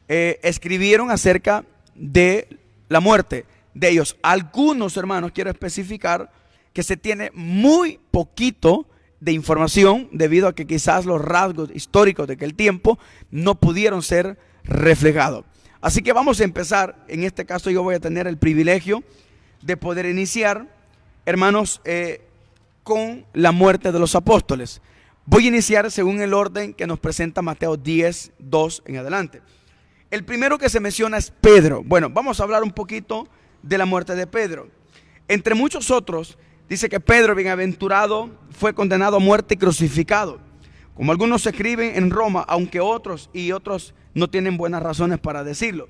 [SPEAKER 1] escribieron acerca de la muerte de ellos. Algunos, hermanos, quiero especificar que se tiene muy poquito de información, debido a que quizás los rasgos históricos de aquel tiempo no pudieron ser reflejados. Así que vamos a empezar. En este caso yo voy a tener el privilegio de poder iniciar, hermanos, con la muerte de los apóstoles. Voy a iniciar según el orden que nos presenta Mateo 10, 2 en adelante. El primero que se menciona es Pedro. Bueno, vamos a hablar un poquito de la muerte de Pedro. Entre muchos otros, dice que Pedro, bienaventurado, fue condenado a muerte y crucificado. Como algunos escriben en Roma, aunque otros no tienen buenas razones para decirlo.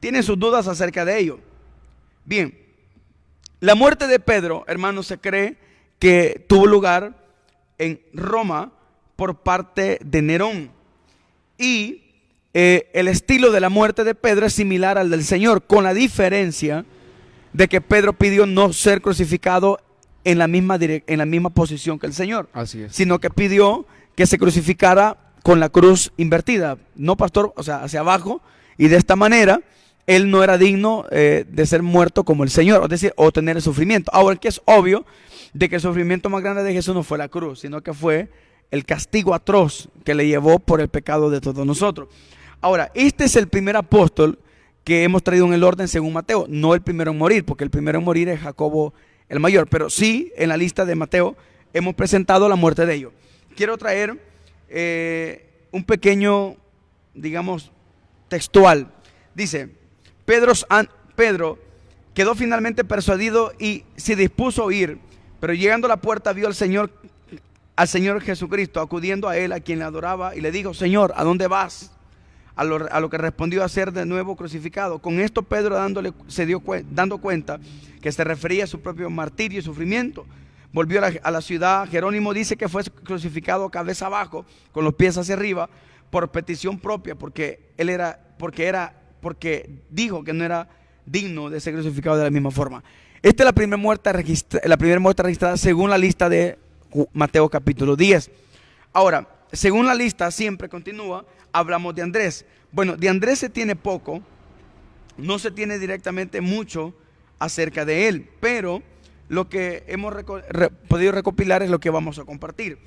[SPEAKER 1] Tienen sus dudas acerca de ello. Bien, la muerte de Pedro, hermanos, se cree que tuvo lugar en Roma por parte de Nerón. Y el estilo de la muerte de Pedro es similar al del Señor, con la diferencia de que Pedro pidió no ser crucificado en la misma posición que el Señor.
[SPEAKER 2] Así es.
[SPEAKER 1] Sino que pidió que se crucificara con la cruz invertida, no, pastor, o sea, hacia abajo, y de esta manera él no era digno de ser muerto como el Señor, es decir, o tener el sufrimiento. Ahora, que es obvio de que el sufrimiento más grande de Jesús no fue la cruz, sino que fue el castigo atroz que le llevó por el pecado de todos nosotros. Ahora, este es el primer apóstol que hemos traído en el orden según Mateo, no el primero en morir, porque el primero en morir es Jacobo el mayor, pero sí en la lista de Mateo hemos presentado la muerte de ellos. Quiero traer un pequeño, digamos, textual. Dice, Pedro quedó finalmente persuadido y se dispuso a oír, pero llegando a la puerta vio al Señor Jesucristo acudiendo a él, a quien le adoraba, y le dijo, Señor, ¿a dónde vas? A lo que respondió a ser de nuevo crucificado. Con esto Pedro dando cuenta que se refería a su propio martirio y sufrimiento, volvió a la ciudad. Jerónimo dice que fue crucificado cabeza abajo, con los pies hacia arriba, por petición propia, porque dijo que no era digno de ser crucificado de la misma forma. Esta es la primera muerte registrada según la lista de Mateo capítulo 10. Ahora, según la lista, siempre continúa, hablamos de Andrés. Bueno, de Andrés se tiene poco, no se tiene directamente mucho acerca de él, pero lo que hemos podido recopilar es lo que vamos a compartir.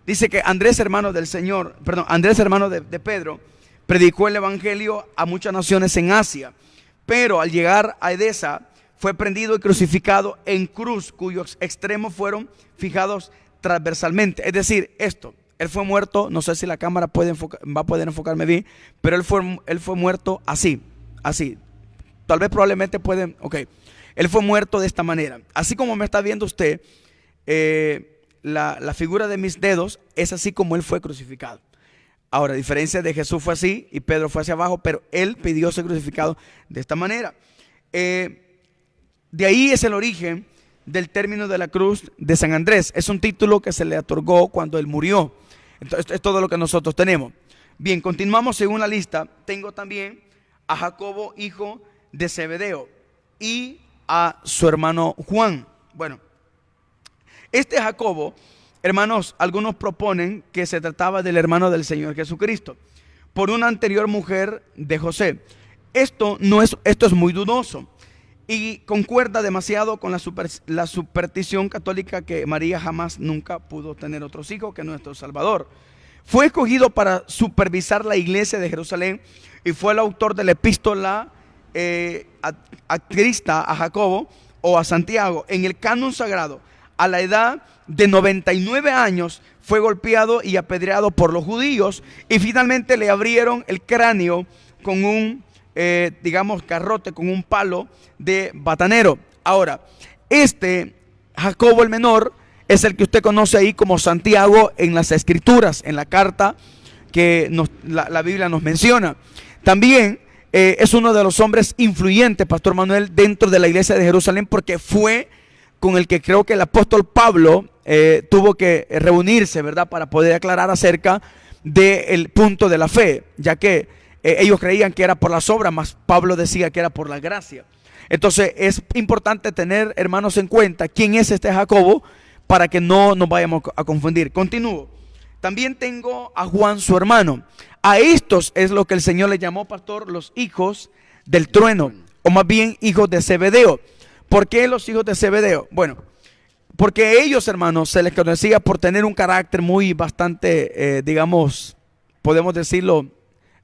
[SPEAKER 1] Dice que Andrés, hermano de Pedro, predicó el evangelio a muchas naciones en Asia, pero al llegar a Edesa fue prendido y crucificado en cruz, cuyos extremos fueron fijados transversalmente. Es decir, él fue muerto, no sé si la cámara va a poder enfocarme bien, pero él fue muerto así. Tal vez probablemente pueden, ok. Él fue muerto de esta manera. Así como me está viendo usted, la figura de mis dedos es así como él fue crucificado. Ahora, a diferencia de Jesús fue así y Pedro fue hacia abajo, pero él pidió ser crucificado de esta manera. De ahí es el origen del término de la cruz de San Andrés. Es un título que se le otorgó cuando él murió. Entonces, es todo lo que nosotros tenemos. Bien, continuamos según la lista. Tengo también a Jacobo, hijo de Zebedeo, y a su hermano Juan. Bueno, este Jacobo, hermanos, algunos proponen que se trataba del hermano del Señor Jesucristo, por una anterior mujer de José. Esto es muy dudoso y concuerda demasiado con la superstición católica que María jamás nunca pudo tener otros hijos que nuestro Salvador. Fue escogido para supervisar la iglesia de Jerusalén y fue el autor de la epístola a Crista, a Jacobo o a Santiago. En el canon sagrado, a la edad de 99 años, fue golpeado y apedreado por los judíos y finalmente le abrieron el cráneo con un garrote, con un palo de batanero. Ahora, Jacobo el menor es el que usted conoce ahí como Santiago en las escrituras, en la carta que la Biblia nos menciona. También es uno de los hombres influyentes, Pastor Manuel, dentro de la iglesia de Jerusalén, porque fue con el que creo que el apóstol Pablo tuvo que reunirse, ¿verdad?, para poder aclarar acerca del punto de la fe, ya que ellos creían que era por las obras, mas Pablo decía que era por la gracia. Entonces es importante tener, hermanos, en cuenta quién es este Jacobo para que no nos vayamos a confundir. Continúo. También tengo a Juan, su hermano. A estos es lo que el Señor le llamó, pastor, los hijos del trueno, o más bien hijos de Zebedeo. ¿Por qué los hijos de Zebedeo? Bueno, porque ellos, hermanos, se les conocía por tener un carácter bastante, podemos decirlo,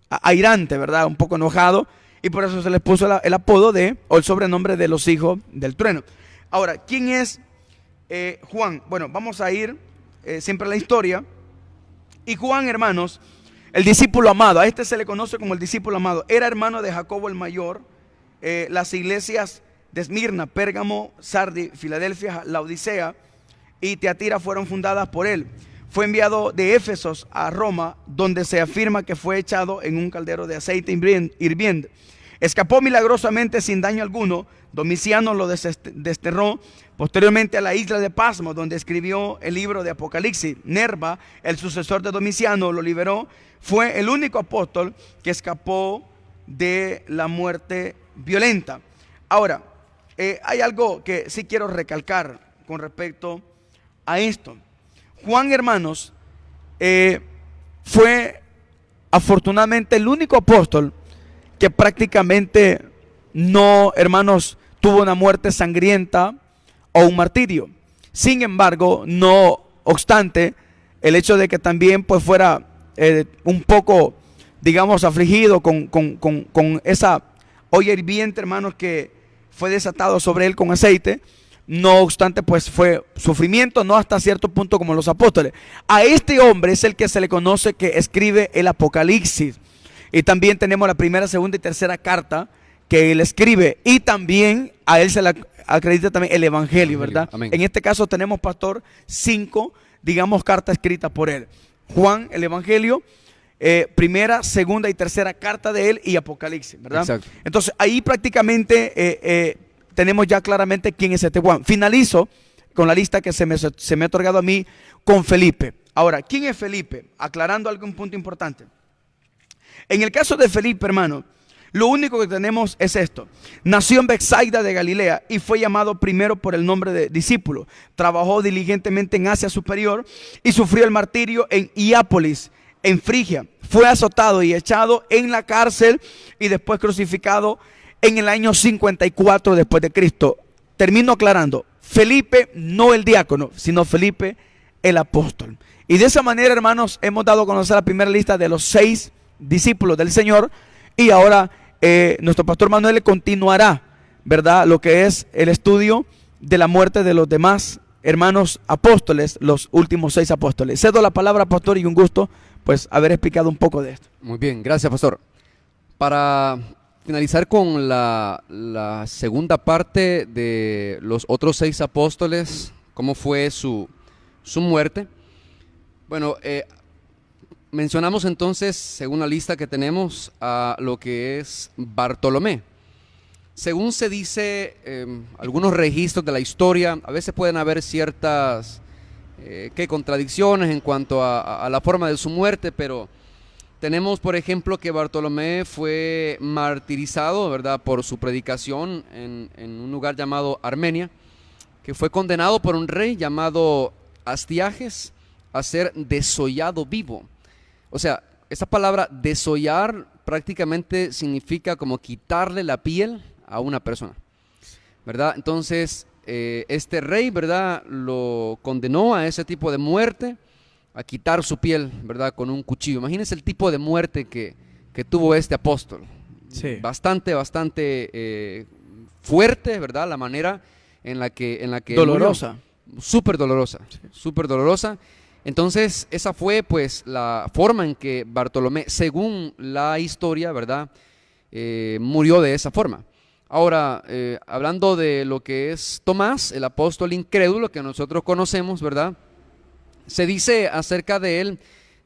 [SPEAKER 1] airante, ¿verdad? Un poco enojado, y por eso se les puso el apodo o el sobrenombre de los hijos del trueno. Ahora, ¿quién es Juan? Bueno, vamos a ir siempre a la historia. Y Juan, hermanos, el discípulo amado, a este se le conoce como el discípulo amado, era hermano de Jacobo el mayor. Las iglesias de Esmirna, Pérgamo, Sardi, Filadelfia, Laodicea y Teatira fueron fundadas por él. Fue enviado de Éfesos a Roma, donde se afirma que fue echado en un caldero de aceite hirviendo. Escapó milagrosamente sin daño alguno. Domiciano lo desterró posteriormente a la isla de Pasmo, donde escribió el libro de Apocalipsis. Nerva, el sucesor de Domiciano, lo liberó. Fue el único apóstol que escapó de la muerte violenta. Ahora, hay algo que sí quiero recalcar con respecto a esto. Juan, hermanos, fue afortunadamente el único apóstol que prácticamente no, hermanos, tuvo una muerte sangrienta o un martirio. Sin embargo, no obstante, el hecho de que también pues fuera un poco, digamos, afligido con esa olla hirviente, hermanos, que fue desatado sobre él con aceite. No obstante, pues fue sufrimiento, no hasta cierto punto como los apóstoles. A este hombre es el que se le conoce que escribe el Apocalipsis. Y también tenemos la primera, segunda y tercera carta que él escribe. Y también a él se le acredita también el Evangelio, ¿verdad?
[SPEAKER 2] Amén.
[SPEAKER 1] En este caso tenemos, pastor, 5, digamos, cartas escritas por él. Juan, el Evangelio, primera, segunda y tercera carta de él y Apocalipsis, ¿verdad?
[SPEAKER 2] Exacto.
[SPEAKER 1] Entonces ahí prácticamente tenemos ya claramente quién es este Juan. Finalizo con la lista que se me ha otorgado a mí con Felipe. Ahora, ¿quién es Felipe? Aclarando algún punto importante. En el caso de Felipe, hermano, lo único que tenemos es esto. Nació en Betsaida de Galilea y fue llamado primero por el nombre de discípulo. Trabajó diligentemente en Asia Superior y sufrió el martirio en Hiápolis, en Frigia. Fue azotado y echado en la cárcel y después crucificado en el año 54 después de Cristo. Termino aclarando. Felipe, no el diácono, sino Felipe el apóstol. Y de esa manera, hermanos, hemos dado a conocer la primera lista de los 6 discípulos del Señor. Y ahora nuestro pastor Manuel continuará, ¿verdad?, lo que es el estudio de la muerte de los demás hermanos apóstoles, los últimos 6 apóstoles. Cedo la palabra, pastor, y un gusto pues haber explicado un poco de esto.
[SPEAKER 2] Muy bien, gracias, pastor. Para finalizar con la segunda parte de los otros 6 apóstoles, cómo fue su muerte. Bueno, mencionamos entonces, según la lista que tenemos, a lo que es Bartolomé. Según se dice, algunos registros de la historia, a veces pueden haber ciertas contradicciones en cuanto a la forma de su muerte, pero tenemos, por ejemplo, que Bartolomé fue martirizado, ¿verdad?, por su predicación en un lugar llamado Armenia, que fue condenado por un rey llamado Astiages a ser desollado vivo. O sea, esa palabra desollar prácticamente significa como quitarle la piel a una persona, ¿verdad? Entonces, este rey, ¿verdad?, lo condenó a ese tipo de muerte, a quitar su piel, ¿verdad?, con un cuchillo. Imagínense el tipo de muerte que tuvo este apóstol.
[SPEAKER 1] Sí.
[SPEAKER 2] Bastante fuerte, ¿verdad?, la manera en la que
[SPEAKER 1] Dolorosa.
[SPEAKER 2] Súper dolorosa,
[SPEAKER 1] Sí.
[SPEAKER 2] súper dolorosa. Entonces, esa fue pues la forma en que Bartolomé, según la historia, ¿verdad?, murió de esa forma. Ahora, hablando de lo que es Tomás, el apóstol incrédulo que nosotros conocemos, ¿verdad?, se dice acerca de él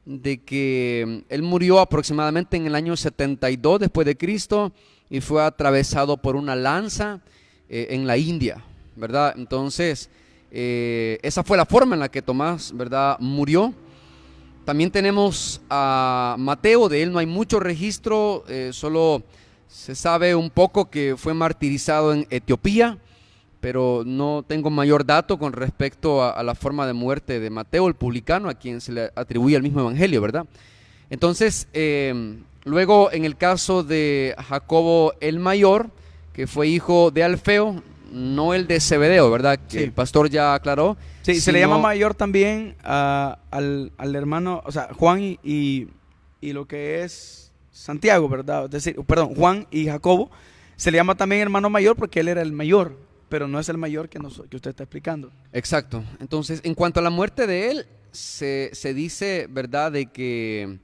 [SPEAKER 2] de que él murió aproximadamente en el año 72 después de Cristo y fue atravesado por una lanza en la India, ¿verdad? Entonces, esa fue la forma en la que Tomás, ¿verdad?, murió. También tenemos a Mateo, de él no hay mucho registro, solo se sabe un poco que fue martirizado en Etiopía, pero no tengo mayor dato con respecto a la forma de muerte de Mateo, el publicano, a quien se le atribuye el mismo evangelio, ¿verdad? Entonces, luego en el caso de Jacobo el mayor, que fue hijo de Alfeo, no el de Zebedeo, ¿verdad?, que
[SPEAKER 1] Sí.
[SPEAKER 2] el pastor ya aclaró.
[SPEAKER 1] Sí, se le llama mayor también al hermano, o sea, Juan y lo que es Santiago, ¿verdad? Es decir, perdón, Juan y Jacobo, se le llama también hermano mayor porque él era el mayor, pero no es el mayor que usted está explicando.
[SPEAKER 2] Exacto. Entonces, en cuanto a la muerte de él, se dice, ¿verdad?, de que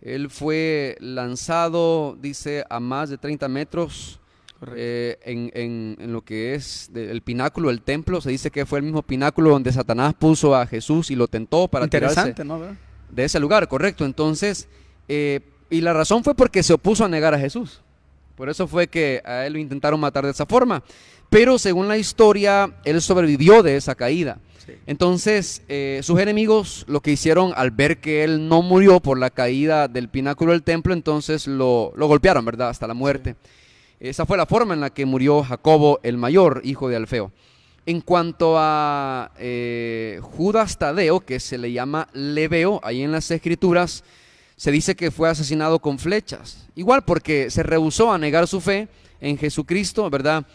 [SPEAKER 2] él fue lanzado, dice, a más de 30 metros en lo que es el pináculo del templo. Se dice que fue el mismo pináculo donde Satanás puso a Jesús y lo tentó para tirarse
[SPEAKER 1] Interesante, ¿no? ¿Verdad?
[SPEAKER 2] de ese lugar, correcto. Entonces, y la razón fue porque se opuso a negar a Jesús. Por eso fue que a él lo intentaron matar de esa forma. Pero según la historia, él sobrevivió de esa caída.
[SPEAKER 1] Sí.
[SPEAKER 2] Entonces, sus enemigos lo que hicieron al ver que él no murió por la caída del pináculo del templo, entonces lo golpearon, ¿verdad?, hasta la muerte. Sí. Esa fue la forma en la que murió Jacobo el mayor, hijo de Alfeo. En cuanto a Judas Tadeo, que se le llama Lebeo, ahí en las escrituras, se dice que fue asesinado con flechas. Igual porque se rehusó a negar su fe en Jesucristo, ¿verdad?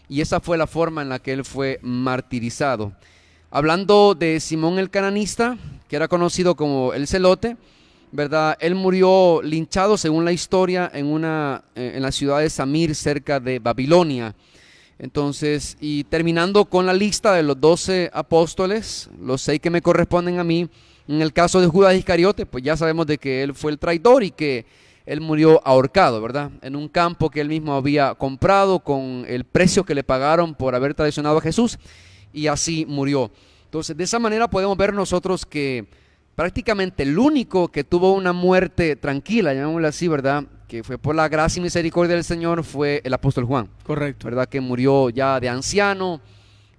[SPEAKER 2] Y esa fue la forma en la que él fue martirizado. Hablando de Simón el cananista, que era conocido como el celote, ¿verdad? Él murió linchado, según la historia, en la ciudad de Samir, cerca de Babilonia. Entonces, y terminando con la lista de los 12 apóstoles, los 6 que me corresponden a mí, en el caso de Judas Iscariote, pues ya sabemos de que él fue el traidor y que él murió ahorcado, ¿verdad? En un campo que él mismo había comprado con el precio que le pagaron por haber traicionado a Jesús, y así murió. Entonces, de esa manera podemos ver nosotros que prácticamente el único que tuvo una muerte tranquila, llamémoslo así, ¿verdad?, que fue por la gracia y misericordia del Señor, fue el apóstol Juan.
[SPEAKER 1] Correcto.
[SPEAKER 2] ¿Verdad? Que murió ya de anciano.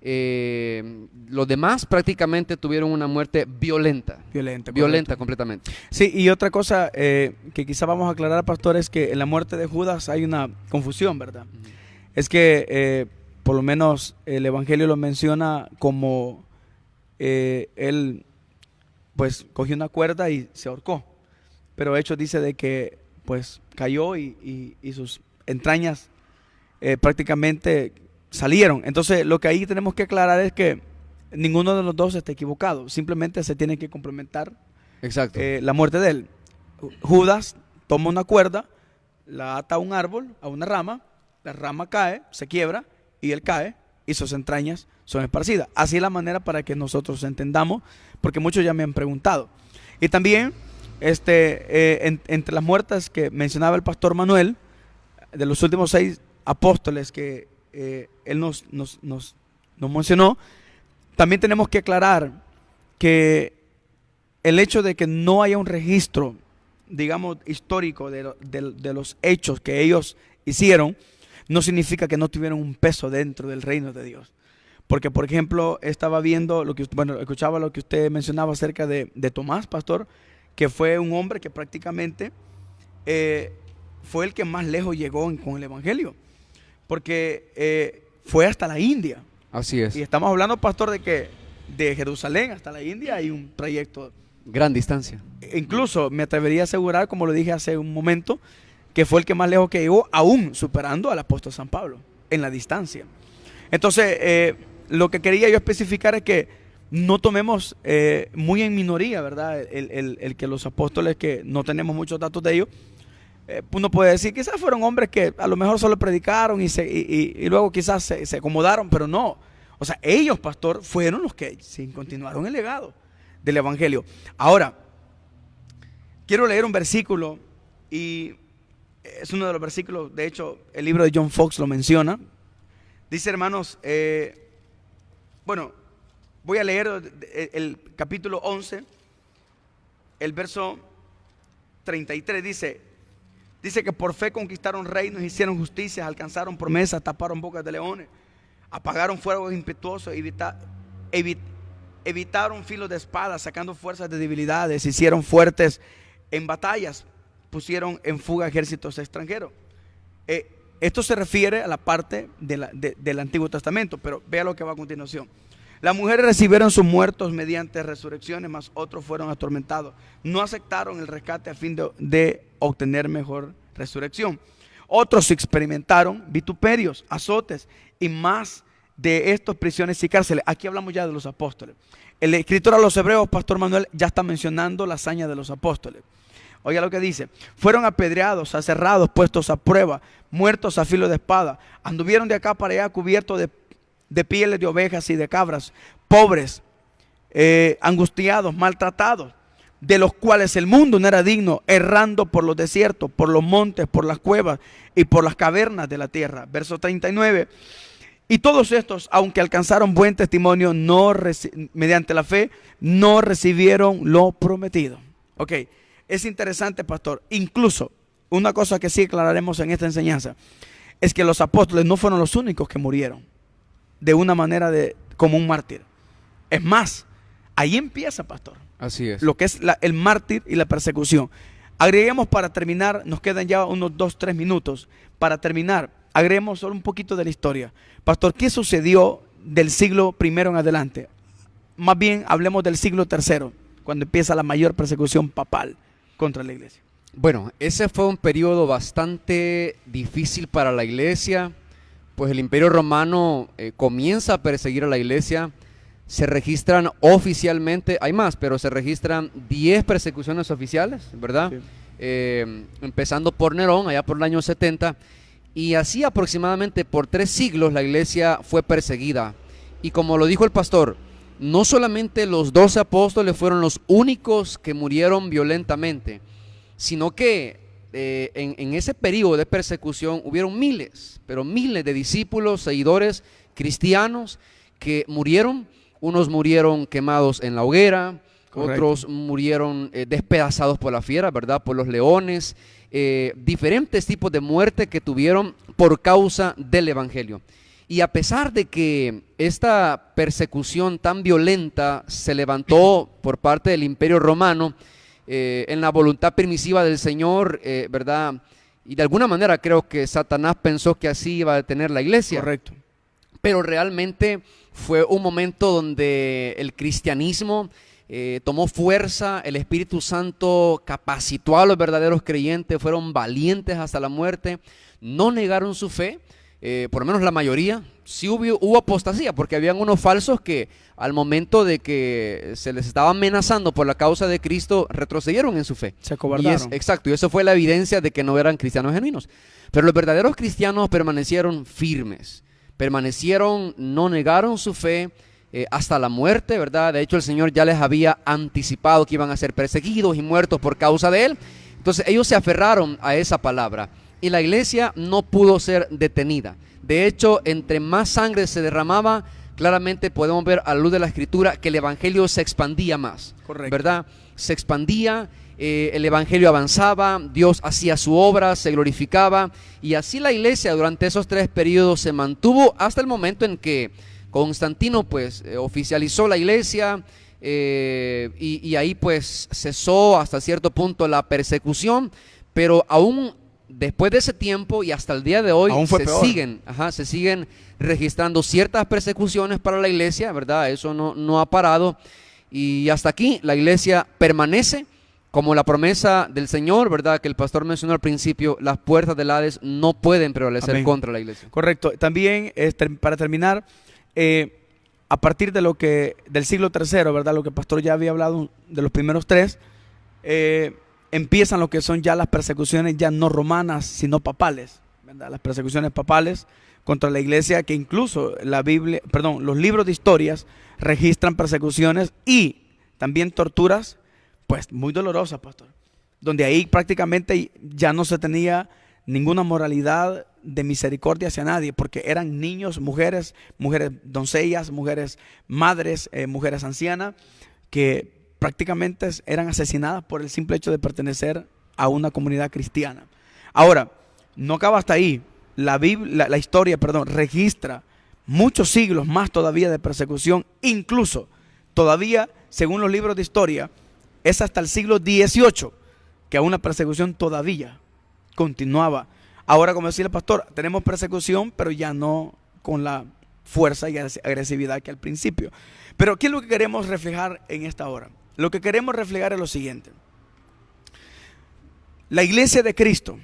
[SPEAKER 2] Los demás prácticamente tuvieron una muerte violenta. Violenta completamente.
[SPEAKER 1] Sí, y otra cosa que quizá vamos a aclarar, pastor, es que en la muerte de Judas hay una confusión, ¿verdad? Es que por lo menos el Evangelio lo menciona como él pues cogió una cuerda y se ahorcó. Pero Hechos dice de que pues cayó y sus entrañas prácticamente salieron. Entonces lo que ahí tenemos que aclarar es que ninguno de los dos está equivocado. Simplemente se tiene que complementar.
[SPEAKER 2] Exacto.
[SPEAKER 1] La muerte de él. Judas toma una cuerda, la ata a un árbol, a una rama, la rama cae, se quiebra y él cae y sus entrañas son esparcidas. Así es la manera para que nosotros entendamos, porque muchos ya me han preguntado. Y también entre las muertes que mencionaba el pastor Manuel, de los últimos 6 apóstoles que él nos mencionó, también tenemos que aclarar que el hecho de que no haya un registro, digamos, histórico de los hechos que ellos hicieron, no significa que no tuvieron un peso dentro del reino de Dios. Porque, por ejemplo, estaba viendo, escuchaba lo que usted mencionaba acerca de Tomás, pastor, que fue un hombre que prácticamente fue el que más lejos llegó con el Evangelio, porque fue hasta la India.
[SPEAKER 2] Así es.
[SPEAKER 1] Y estamos hablando, pastor, de que de Jerusalén hasta la India hay un trayecto.
[SPEAKER 2] Gran distancia.
[SPEAKER 1] Incluso me atrevería a asegurar, como lo dije hace un momento, que fue el que más lejos que llegó, aún superando al apóstol San Pablo en la distancia. Entonces, lo que quería yo especificar es que no tomemos muy en minoría, ¿verdad? El que los apóstoles, que no tenemos muchos datos de ellos, uno puede decir, quizás fueron hombres que a lo mejor solo predicaron y luego quizás se acomodaron, pero no. O sea, ellos, pastor, fueron los que continuaron el legado del Evangelio. Ahora, quiero leer un versículo, y es uno de los versículos, de hecho, el libro de John Fox lo menciona. Dice, hermanos, voy a leer el capítulo 11, el verso 33, dice que por fe conquistaron reinos, hicieron justicia, alcanzaron promesas, taparon bocas de leones, apagaron fuegos impetuosos, evitaron filos de espadas, sacando fuerzas de debilidades, hicieron fuertes en batallas, pusieron en fuga ejércitos extranjeros. Esto se refiere a la parte del Antiguo Testamento, pero vea lo que va a continuación. Las mujeres recibieron sus muertos mediante resurrecciones, mas otros fueron atormentados. No aceptaron el rescate a fin de obtener mejor resurrección. Otros experimentaron vituperios, azotes y más de estos, prisiones y cárceles. Aquí hablamos ya de los apóstoles. El escritor a los hebreos, pastor Manuel, ya está mencionando la hazaña de los apóstoles. Oiga lo que dice: fueron apedreados, aserrados, puestos a prueba, muertos a filo de espada, anduvieron de acá para allá cubiertos de pieles de ovejas y de cabras, pobres, angustiados, maltratados, de los cuales el mundo no era digno, errando por los desiertos, por los montes, por las cuevas y por las cavernas de la tierra. Verso 39. Y todos estos, aunque alcanzaron buen testimonio, mediante la fe, no recibieron lo prometido. Ok, es interesante, pastor. Incluso, una cosa que sí aclararemos en esta enseñanza, es que los apóstoles no fueron los únicos que murieron de una manera como un mártir. Es más, ahí empieza, pastor.
[SPEAKER 2] Así es.
[SPEAKER 1] Lo que es el mártir y la persecución. Agreguemos, para terminar, nos quedan ya unos 2-3 minutos. Para terminar, agreguemos solo un poquito de la historia. Pastor, ¿qué sucedió del siglo I en adelante? Más bien, hablemos del siglo III, cuando empieza la mayor persecución papal contra la iglesia.
[SPEAKER 2] Bueno, ese fue un periodo bastante difícil para la iglesia, pues el Imperio Romano comienza a perseguir a la iglesia. se registran oficialmente, hay más, pero se registran 10 persecuciones oficiales, ¿verdad?
[SPEAKER 1] Sí.
[SPEAKER 2] Empezando por Nerón, allá por el año 70, y así aproximadamente por 3 siglos la iglesia fue perseguida. Y como lo dijo el pastor, no solamente los 12 apóstoles fueron los únicos que murieron violentamente, sino que en ese periodo de persecución hubieron miles, pero miles de discípulos, seguidores cristianos que murieron. Unos murieron quemados en la hoguera, correcto, otros murieron despedazados por la fiera, ¿verdad? Por los leones, diferentes tipos de muerte que tuvieron por causa del evangelio. Y a pesar de que esta persecución tan violenta se levantó por parte del Imperio Romano, en la voluntad permisiva del Señor, ¿verdad? Y de alguna manera creo que Satanás pensó que así iba a detener la iglesia.
[SPEAKER 1] Correcto.
[SPEAKER 2] Pero realmente fue un momento donde el cristianismo tomó fuerza, el Espíritu Santo capacitó a los verdaderos creyentes, fueron valientes hasta la muerte, no negaron su fe, por lo menos la mayoría. Sí hubo apostasía, porque habían unos falsos que al momento de que se les estaba amenazando por la causa de Cristo, retrocedieron en su fe.
[SPEAKER 1] Se acobardaron.
[SPEAKER 2] Exacto, y eso fue la evidencia de que no eran cristianos genuinos. Pero los verdaderos cristianos permanecieron firmes, permanecieron, no negaron su fe hasta la muerte, ¿verdad? De hecho, el Señor ya les había anticipado que iban a ser perseguidos y muertos por causa de Él. Entonces ellos se aferraron a esa palabra y la iglesia no pudo ser detenida. De hecho, entre más sangre se derramaba, claramente podemos ver a la luz de la Escritura que el evangelio se expandía más. Correcto. ¿Verdad? Se expandía, el evangelio avanzaba, Dios hacía su obra, se glorificaba, y así la iglesia durante esos 3 periodos se mantuvo hasta el momento en que Constantino pues oficializó la iglesia, y ahí pues cesó hasta cierto punto la persecución, pero aún después de ese tiempo y hasta el día de hoy se siguen registrando ciertas persecuciones para la iglesia, ¿verdad? Eso no ha parado, y hasta aquí la iglesia permanece como la promesa del Señor, ¿verdad? Que el pastor mencionó al principio, las puertas del Hades no pueden prevalecer Amén. Contra la iglesia.
[SPEAKER 1] Correcto. También, para terminar, a partir de del siglo III, ¿verdad? Lo que el pastor ya había hablado de los primeros 3, empiezan lo que son ya las persecuciones ya no romanas, sino papales, ¿verdad? Las persecuciones papales contra la iglesia, que incluso los libros de historias registran persecuciones y también torturas, pues muy dolorosas, pastor, donde ahí prácticamente ya no se tenía ninguna moralidad de misericordia hacia nadie, porque eran niños, mujeres doncellas, mujeres madres, mujeres ancianas, que prácticamente eran asesinadas por el simple hecho de pertenecer a una comunidad cristiana. Ahora, no acaba hasta ahí. La historia registra muchos siglos más todavía de persecución. Incluso todavía, según los libros de historia, es hasta el siglo XVIII que aún la persecución todavía continuaba. Ahora, como decía el pastor, tenemos persecución, pero ya no con la fuerza y agresividad que al principio. Pero ¿qué es lo que queremos reflejar en esta hora? Lo que queremos reflejar es lo siguiente. La iglesia de Cristo,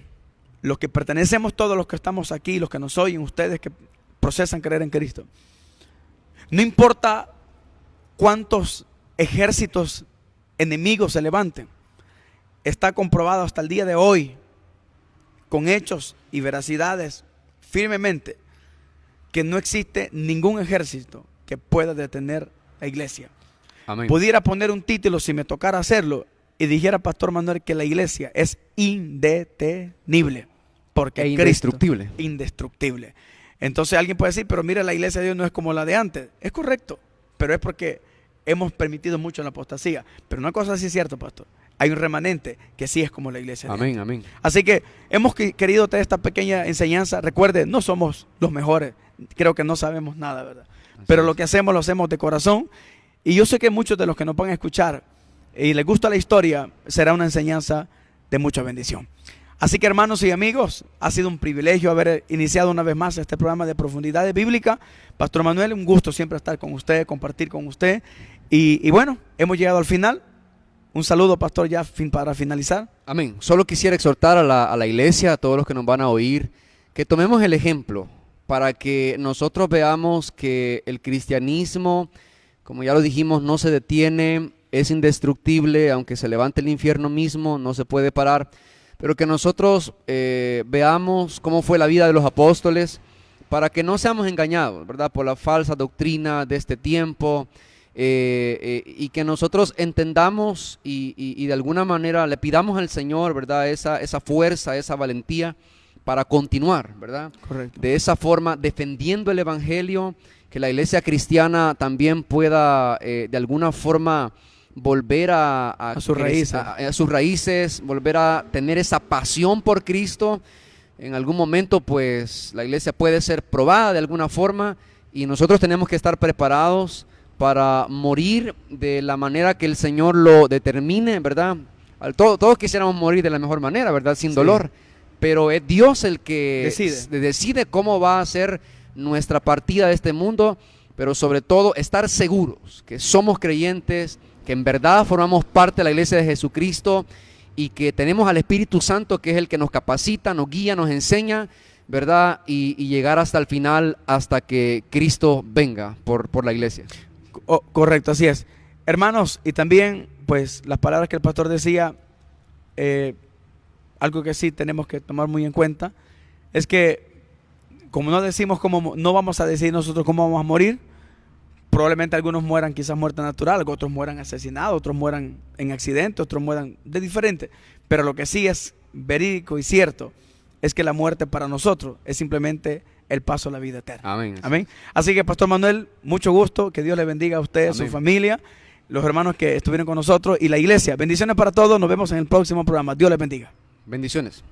[SPEAKER 1] los que pertenecemos, todos los que estamos aquí, los que nos oyen, ustedes que procesan creer en Cristo, no importa cuántos ejércitos enemigos se levanten, está comprobado hasta el día de hoy, con hechos y veracidades, firmemente, que no existe ningún ejército que pueda detener la iglesia.
[SPEAKER 2] Amén.
[SPEAKER 1] Pudiera poner un título si me tocara hacerlo y dijera Pastor Manuel que la iglesia es indetenible, porque
[SPEAKER 2] indestructible.
[SPEAKER 1] Cristo, indestructible. Entonces alguien puede decir, pero mira, la iglesia de Dios no es como la de antes. Es correcto, pero es porque hemos permitido mucho la apostasía. Pero una cosa sí es cierta, pastor, hay un remanente que sí es como la iglesia de
[SPEAKER 2] Amén,
[SPEAKER 1] antes.
[SPEAKER 2] amén.
[SPEAKER 1] Así que hemos querido tener esta pequeña enseñanza. Recuerde, no somos los mejores, creo que no sabemos nada, ¿verdad? Pero lo que hacemos lo hacemos de corazón. Y yo sé que muchos de los que nos van a escuchar y les gusta la historia, será una enseñanza de mucha bendición. Así que, hermanos y amigos, ha sido un privilegio haber iniciado una vez más este programa de Profundidades Bíblicas. Pastor Manuel, un gusto siempre estar con usted, compartir con usted. Y bueno, hemos llegado al final. Un saludo, pastor, ya para finalizar.
[SPEAKER 2] Amén. Solo quisiera exhortar a la iglesia, a todos los que nos van a oír, que tomemos el ejemplo para que nosotros veamos que el cristianismo, como ya lo dijimos, no se detiene, es indestructible, aunque se levante el infierno mismo, no se puede parar. Pero que nosotros veamos cómo fue la vida de los apóstoles, para que no seamos engañados, ¿verdad?, por la falsa doctrina de este tiempo, y que nosotros entendamos y de alguna manera le pidamos al Señor, ¿verdad?, esa fuerza, esa valentía para continuar, ¿verdad?
[SPEAKER 1] Correcto.
[SPEAKER 2] De esa forma, defendiendo el Evangelio, que la iglesia cristiana también pueda de alguna forma volver a
[SPEAKER 1] sus raíces.
[SPEAKER 2] a sus raíces, volver a tener esa pasión por Cristo. En algún momento pues la iglesia puede ser probada de alguna forma y nosotros tenemos que estar preparados para morir de la manera que el Señor lo determine, ¿verdad? Todos quisiéramos morir de la mejor manera, ¿verdad? Sin dolor, pero es Dios el que decide cómo va a ser nuestra partida de este mundo, pero sobre todo estar seguros que somos creyentes, que en verdad formamos parte de la iglesia de Jesucristo y que tenemos al Espíritu Santo, que es el que nos capacita, nos guía, nos enseña, ¿verdad? Y llegar hasta el final, hasta que Cristo venga por la iglesia.
[SPEAKER 1] Correcto, así es. Hermanos, y también, pues, las palabras que el pastor decía, algo que sí tenemos que tomar muy en cuenta, es que, como no decimos cómo, no vamos a decir nosotros cómo vamos a morir. Probablemente algunos mueran quizás muerte natural, otros mueran asesinados, otros mueran en accidentes, otros mueran de diferente. Pero lo que sí es verídico y cierto es que la muerte para nosotros es simplemente el paso a la vida eterna.
[SPEAKER 2] Amén.
[SPEAKER 1] Amén. Así que, Pastor Manuel, mucho gusto, que Dios le bendiga a usted, a su familia, los hermanos que estuvieron con nosotros y la iglesia. Bendiciones para todos, nos vemos en el próximo programa. Dios les bendiga.
[SPEAKER 2] Bendiciones.